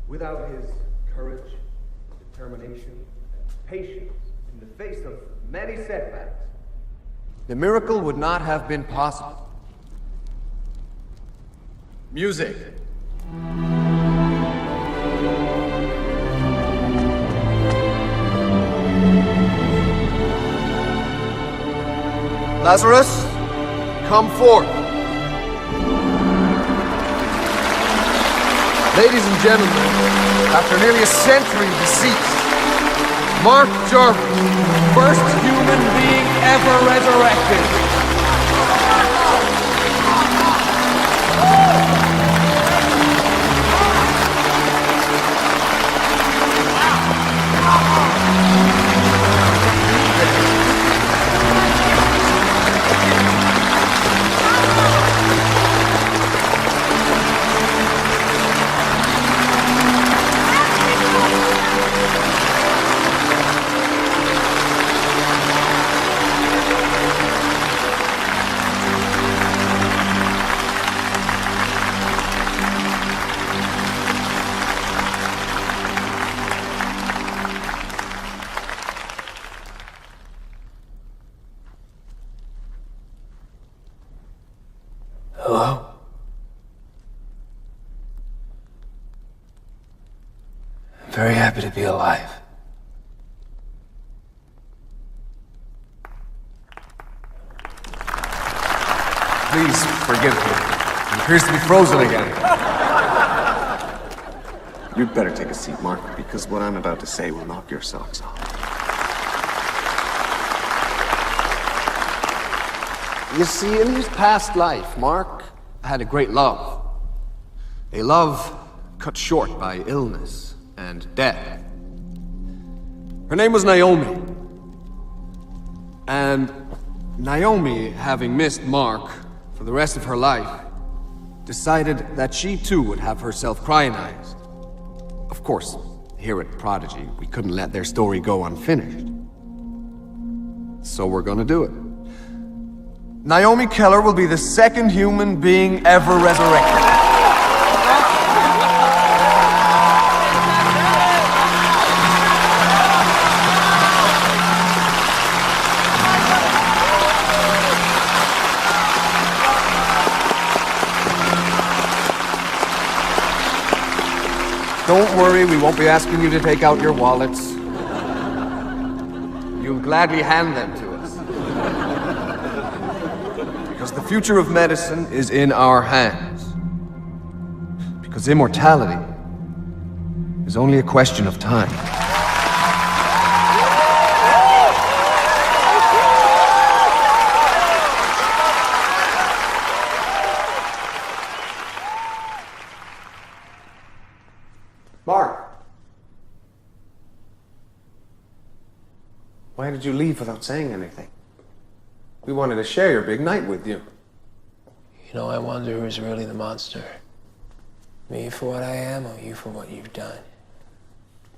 Without his courage, determination, and patience in the face of many setbacks, the miracle would not have been possible. Music. Lazarus, come forth. Ladies and gentlemen, after nearly a century of decease, Mark Jarvis, first human being ever resurrected. Hello? I'm very happy to be alive. Please forgive me. He appears to be frozen again. You'd better take a seat, Mark, because what I'm about to say will knock your socks off. You see, in his past life, Mark had a great love. A love cut short by illness and death. Her name was Naomi. And Naomi, having missed Mark for the rest of her life, decided that she too would have herself cryonized. Of course, here at Prodigy, we couldn't let their story go unfinished. So we're gonna do it. Naomi Keller will be the second human being ever resurrected. Don't worry, we won't be asking you to take out your wallets. You'll gladly hand them to us. Because the future of medicine is in our hands. Because immortality is only a question of time. Mark! Why did you leave without saying anything? We wanted to share your big night with you. You know, I wonder who's really the monster. Me for what I am, or you for what you've done?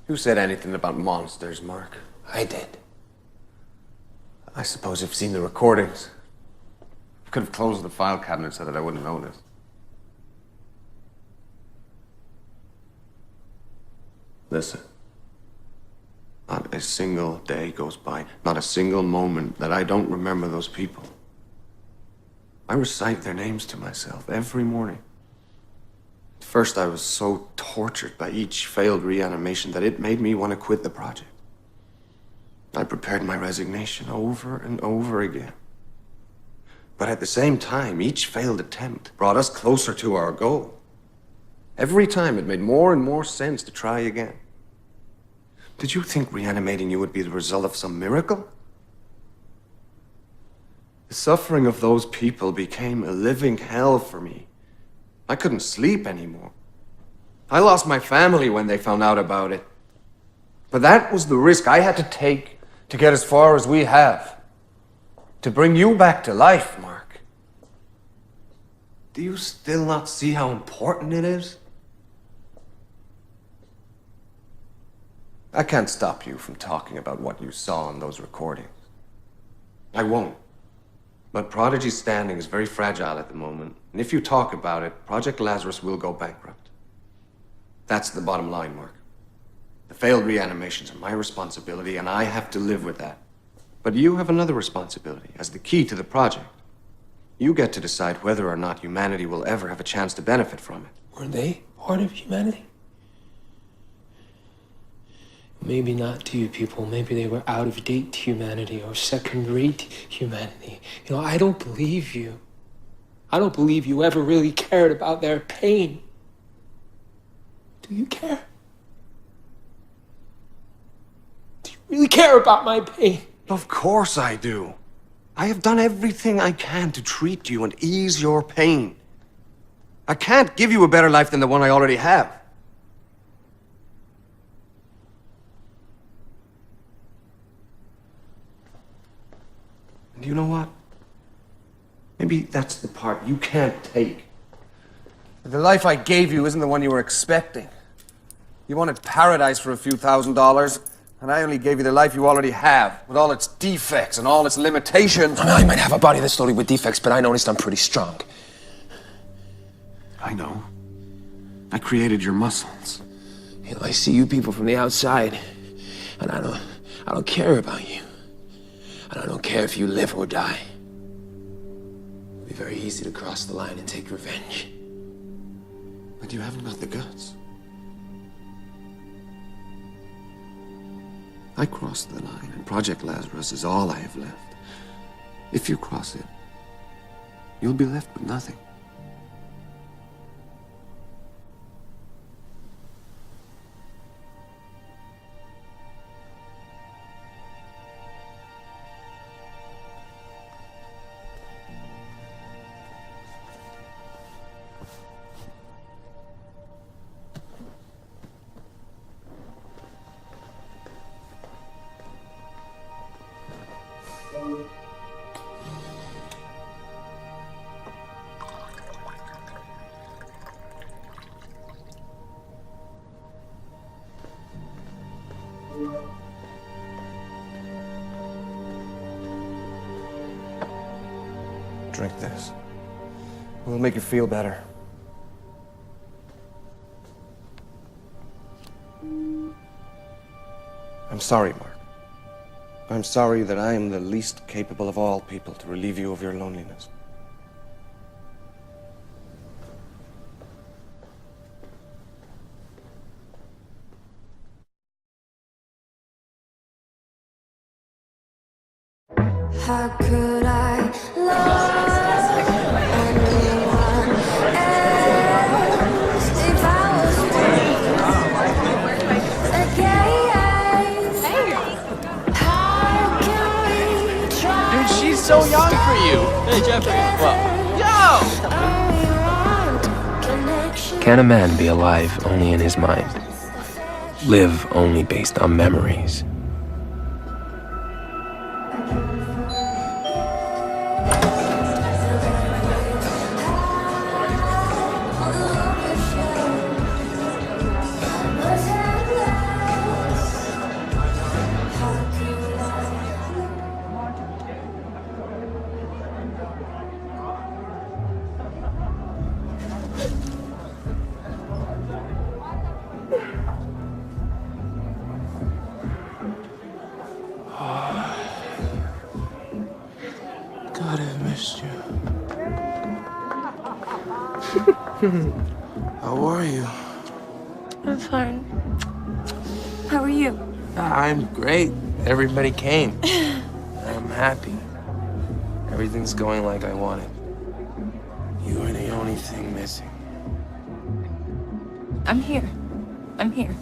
Who said anything about monsters, Mark? I did. I suppose you've seen the recordings. I could have closed the file cabinet so that I wouldn't notice. Listen. Not a single day goes by, not a single moment that I don't remember those people. I recite their names to myself every morning. At first, I was so tortured by each failed reanimation that it made me want to quit the project. I prepared my resignation over and over again. But at the same time, each failed attempt brought us closer to our goal. Every time, it made more and more sense to try again. Did you think reanimating you would be the result of some miracle? The suffering of those people became a living hell for me. I couldn't sleep anymore. I lost my family when they found out about it. But that was the risk I had to take to get as far as we have. To bring you back to life, Mark. Do you still not see how important it is? I can't stop you from talking about what you saw in those recordings. I won't. But Prodigy's standing is very fragile at the moment. And if you talk about it, Project Lazarus will go bankrupt. That's the bottom line, Mark. The failed reanimations are my responsibility, and I have to live with that. But you have another responsibility as the key to the project. You get to decide whether or not humanity will ever have a chance to benefit from it. Were they part of humanity? Maybe not to you people. Maybe they were out of date humanity or second-rate humanity. You know, I don't believe you. I don't believe you ever really cared about their pain. Do you care? Do you really care about my pain? Of course I do. I have done everything I can to treat you and ease your pain. I can't give you a better life than the one I already have. And you know what? Maybe that's the part you can't take. The life I gave you isn't the one you were expecting. You wanted paradise for a few $1,000s, and I only gave you the life you already have, with all its defects and all its limitations. I might have a body that's loaded with defects, but I noticed I'm pretty strong. I know. I created your muscles. You know, I see you people from the outside, and I don't care about you. And I don't care if you live or die. It'd be very easy to cross the line and take revenge. But you haven't got the guts. I crossed the line, and Project Lazarus is all I have left. If you cross it, you'll be left with nothing. Drink this. It'll make you feel better. I'm sorry, Mark. I'm sorry that I am the least capable of all people to relieve you of your loneliness. How could I love anyone else if I was again? How can we try? Dude, she's so young for you. Hey, Jeffrey. Yo! Can a man be alive only in his mind? Live only based on memories? God, I've missed you. How are you? I'm fine. How are you? I'm great. Everybody came. I'm happy. Everything's going like I wanted. You are the only thing missing. I'm here. I'm here.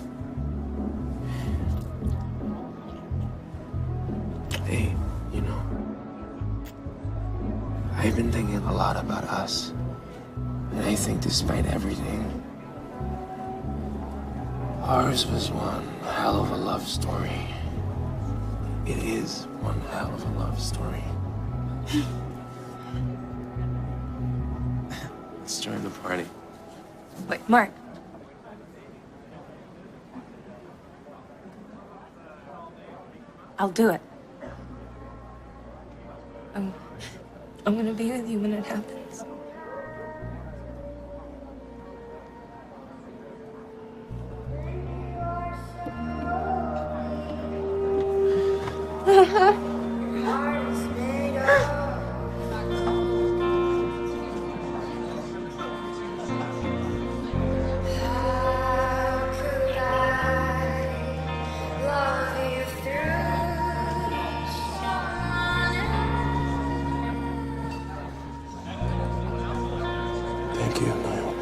Hey, you know, I've been thinking a lot about us. And I think despite everything, ours was one hell of a love story. It is one hell of a love story. Let's join the party. Wait, Mark. I'll do it. I'm gonna be with you when it happens. Thank you, Naomi.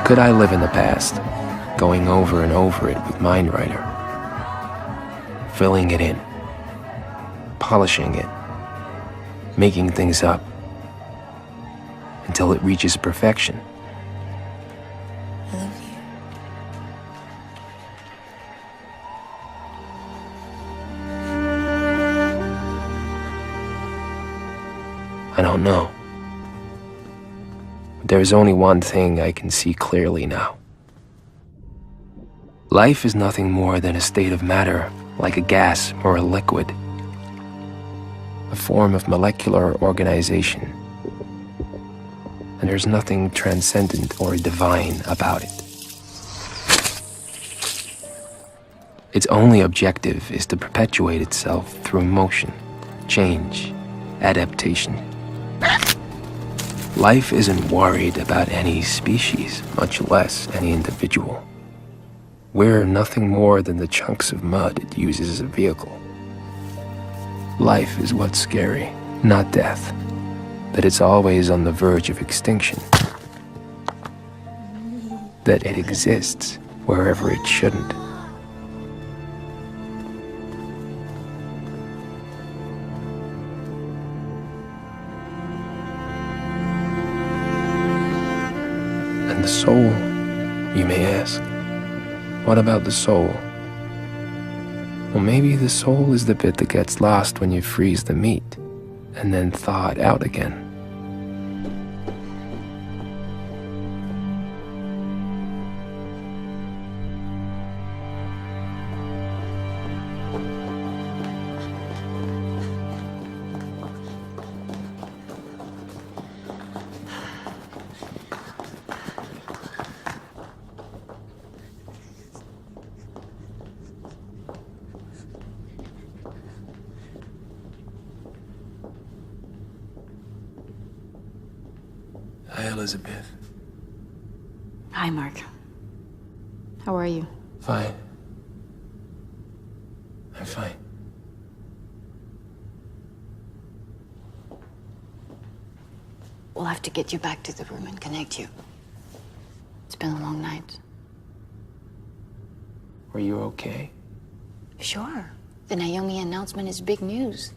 Could I live in the past, going over and over it with Mindwriter, filling it in, polishing it, making things up, until it reaches perfection? I love you. I don't know. There's only one thing I can see clearly now. Life is nothing more than a state of matter, like a gas or a liquid. A form of molecular organization. And there's nothing transcendent or divine about it. Its only objective is to perpetuate itself through motion, change, adaptation. Life isn't worried about any species, much less any individual. We're nothing more than the chunks of mud it uses as a vehicle. Life is what's scary, not death. That it's always on the verge of extinction. That it exists wherever it shouldn't. And the soul, you may ask. What about the soul? Well, maybe the soul is the bit that gets lost when you freeze the meat and then thaw it out again. Hi, Elizabeth. Hi, Mark. How are you? Fine. I'm fine. We'll have to get you back to the room and connect you. It's been a long night. Were you okay? Sure. The Naomi announcement is big news.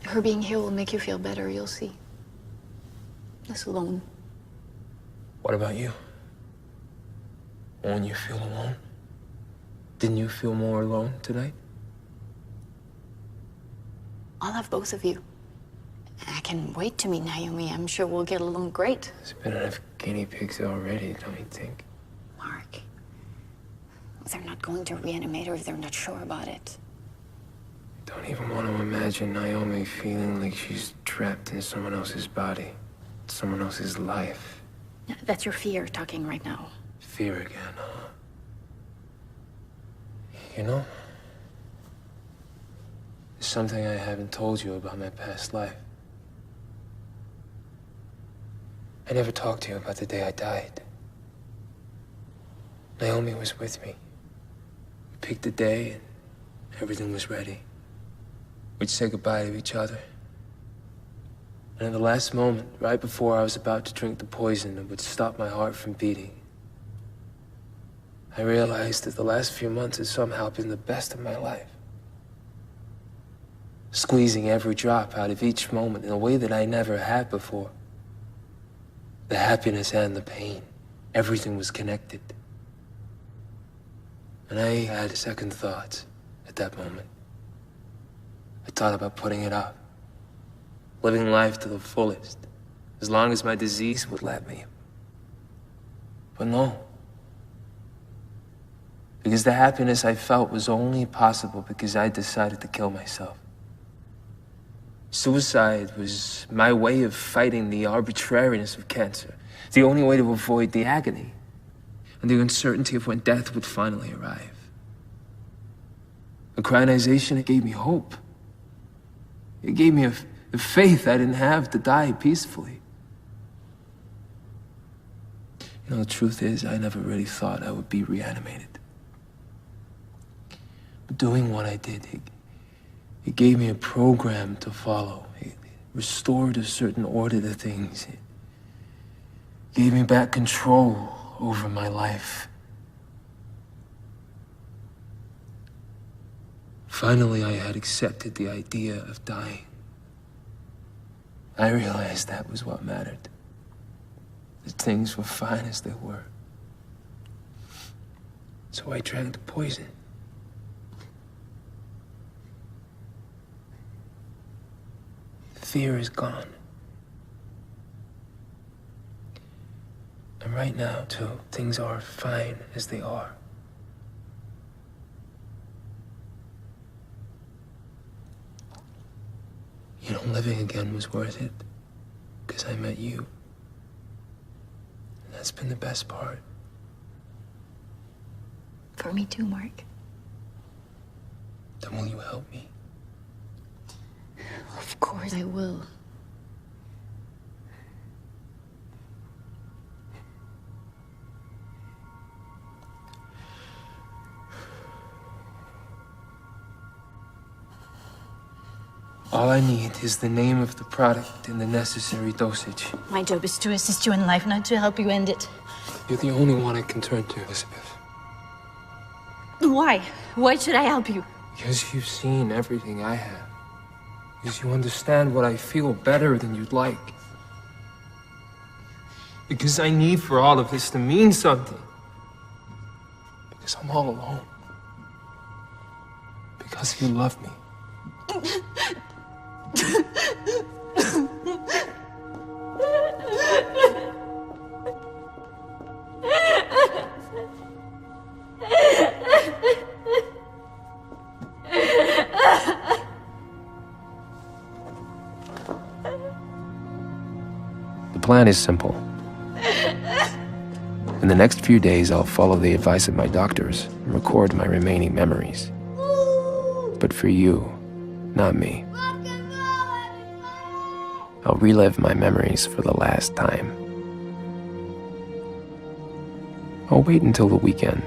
Her being here will make you feel better, you'll see. Less alone. What about you? When you feel alone? Didn't you feel more alone tonight? I'll have both of you. I can wait to meet Naomi. I'm sure we'll get along great. There's been enough guinea pigs already, don't you think? Mark, they're not going to reanimate her if they're not sure about it. I don't even want to imagine Naomi feeling like she's trapped in someone else's body, someone else's life. That's your fear talking right now. Fear again, huh? You know, there's something I haven't told you about my past life. I never talked to you about the day I died. Naomi was with me. We picked a day and everything was ready. We'd say goodbye to each other. And at the last moment, right before I was about to drink the poison that would stop my heart from beating, I realized that the last few months had somehow been the best of my life. Squeezing every drop out of each moment in a way that I never had before. The happiness and the pain, everything was connected. And I had second thoughts at that moment. I thought about putting it up, living life to the fullest, as long as my disease would let me. But no. Because the happiness I felt was only possible because I decided to kill myself. Suicide was my way of fighting the arbitrariness of cancer, the only way to avoid the agony and the uncertainty of when death would finally arrive. The crionization, it gave me hope. It gave me a faith I didn't have to die peacefully. You know, the truth is, I never really thought I would be reanimated. But doing what I did, it gave me a program to follow. It restored a certain order to things. It gave me back control over my life. Finally, I had accepted the idea of dying. I realized that was what mattered. That things were fine as they were. So I drank the poison. The fear is gone. And right now, too, things are fine as they are. You know, living again was worth it, because I met you. And that's been the best part. For me too, Mark. Then will you help me? Of course I will. All I need is the name of the product and the necessary dosage. My job is to assist you in life, not to help you end it. You're the only one I can turn to, Elizabeth. Why? Why should I help you? Because you've seen everything I have. Because you understand what I feel better than you'd like. Because I need for all of this to mean something. Because I'm all alone. Because you love me. The plan is simple. In the next few days, I'll follow the advice of my doctors and record my remaining memories. But for you, not me, I'll relive my memories for the last time. I'll wait until the weekend.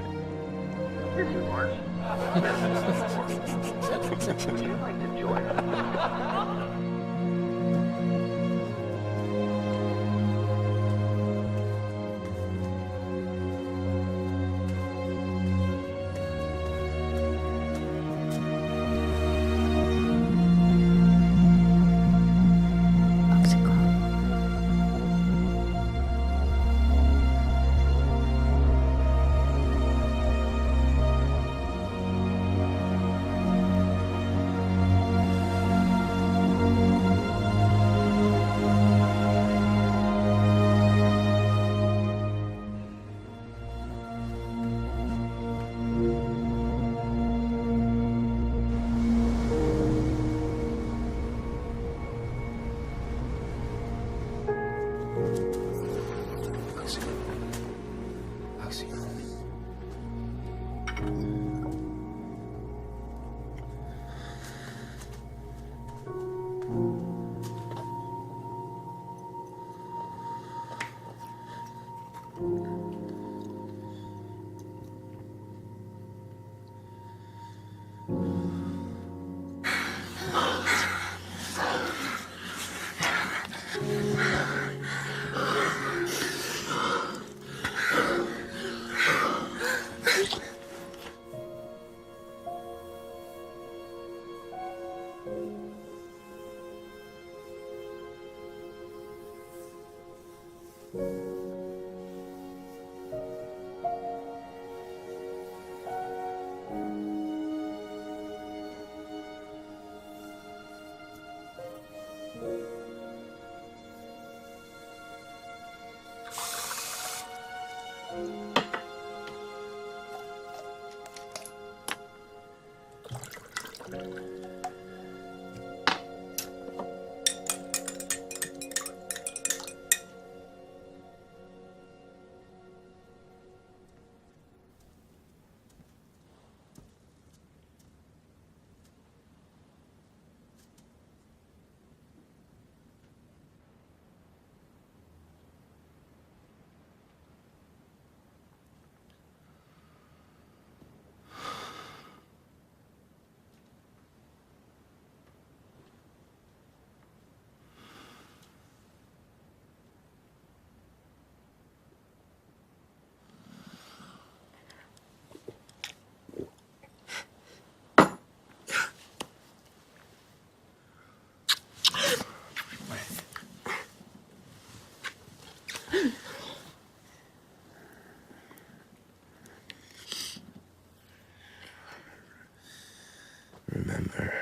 Remember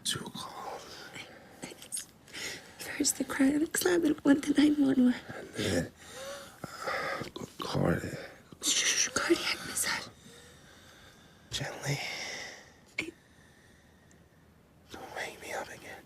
to call. First the crime examiner went to 911. And then, Cardi. Shh, cardiac massage. Gently. Don't wake me up again.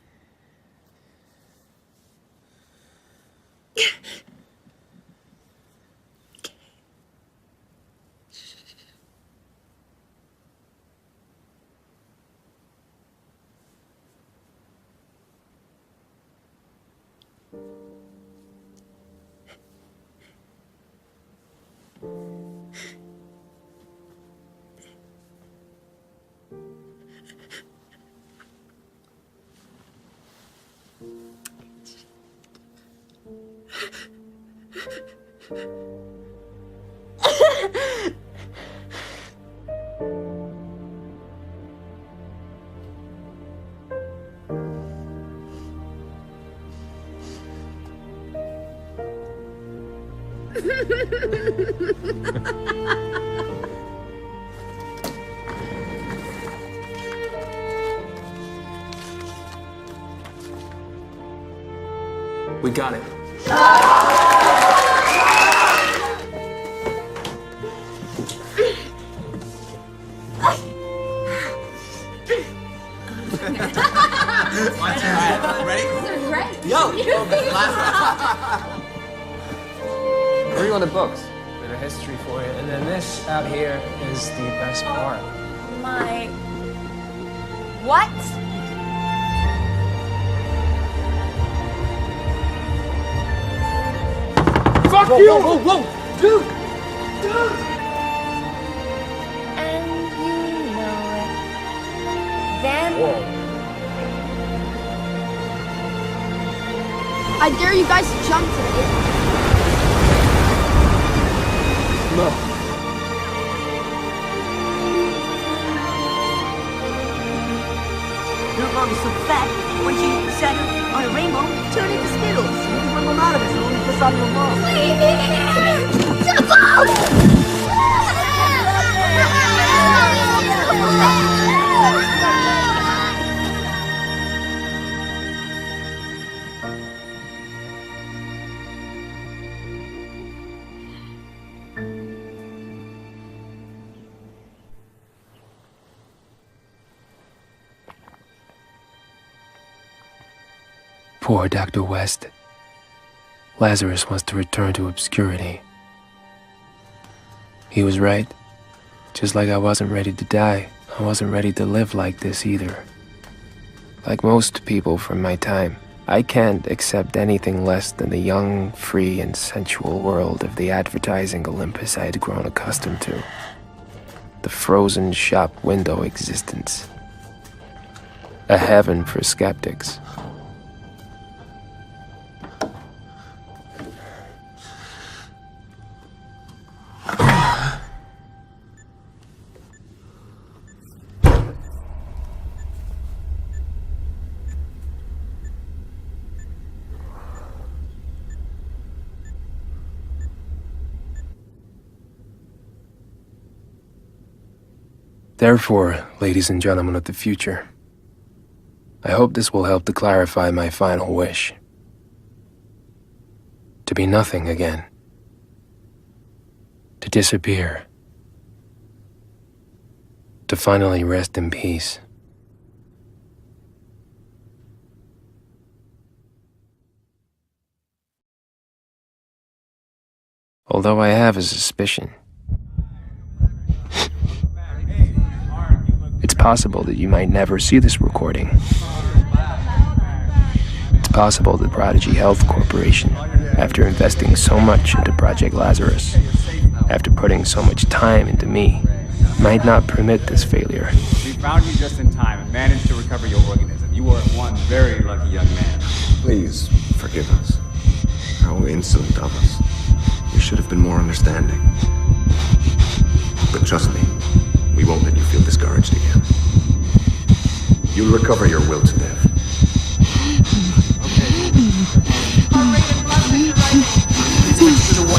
We got it. Ready? Great. Yo! Read on the books. Bit of history for you. And then this out here is the best part. My... What? Fuck whoa, you! Whoa, whoa, whoa! Dude! Dude! And you know it. Then... I dare you guys to jump today. No. Your mom is so fat, when she sat on a rainbow, turn into Skittles. You can run them out of it, so only piss on your mom. Poor Dr. West. Lazarus wants to return to obscurity. He was right. Just like I wasn't ready to die, I wasn't ready to live like this either. Like most people from my time, I can't accept anything less than the young, free, and sensual world of the advertising Olympus I had grown accustomed to. The frozen shop window existence. A heaven for skeptics. Therefore, ladies and gentlemen of the future, I hope this will help to clarify my final wish. To be nothing again. To disappear. To finally rest in peace. Although I have a suspicion. It's possible that you might never see this recording. It's possible that Prodigy Health Corporation, after investing so much into Project Lazarus, after putting so much time into me, might not permit this failure. We found you just in time and managed to recover your organism. You were one very lucky young man. Please, forgive us. How insolent of us. We should have been more understanding. But trust me, we won't let you feel discouraged again. You'll recover your will to live.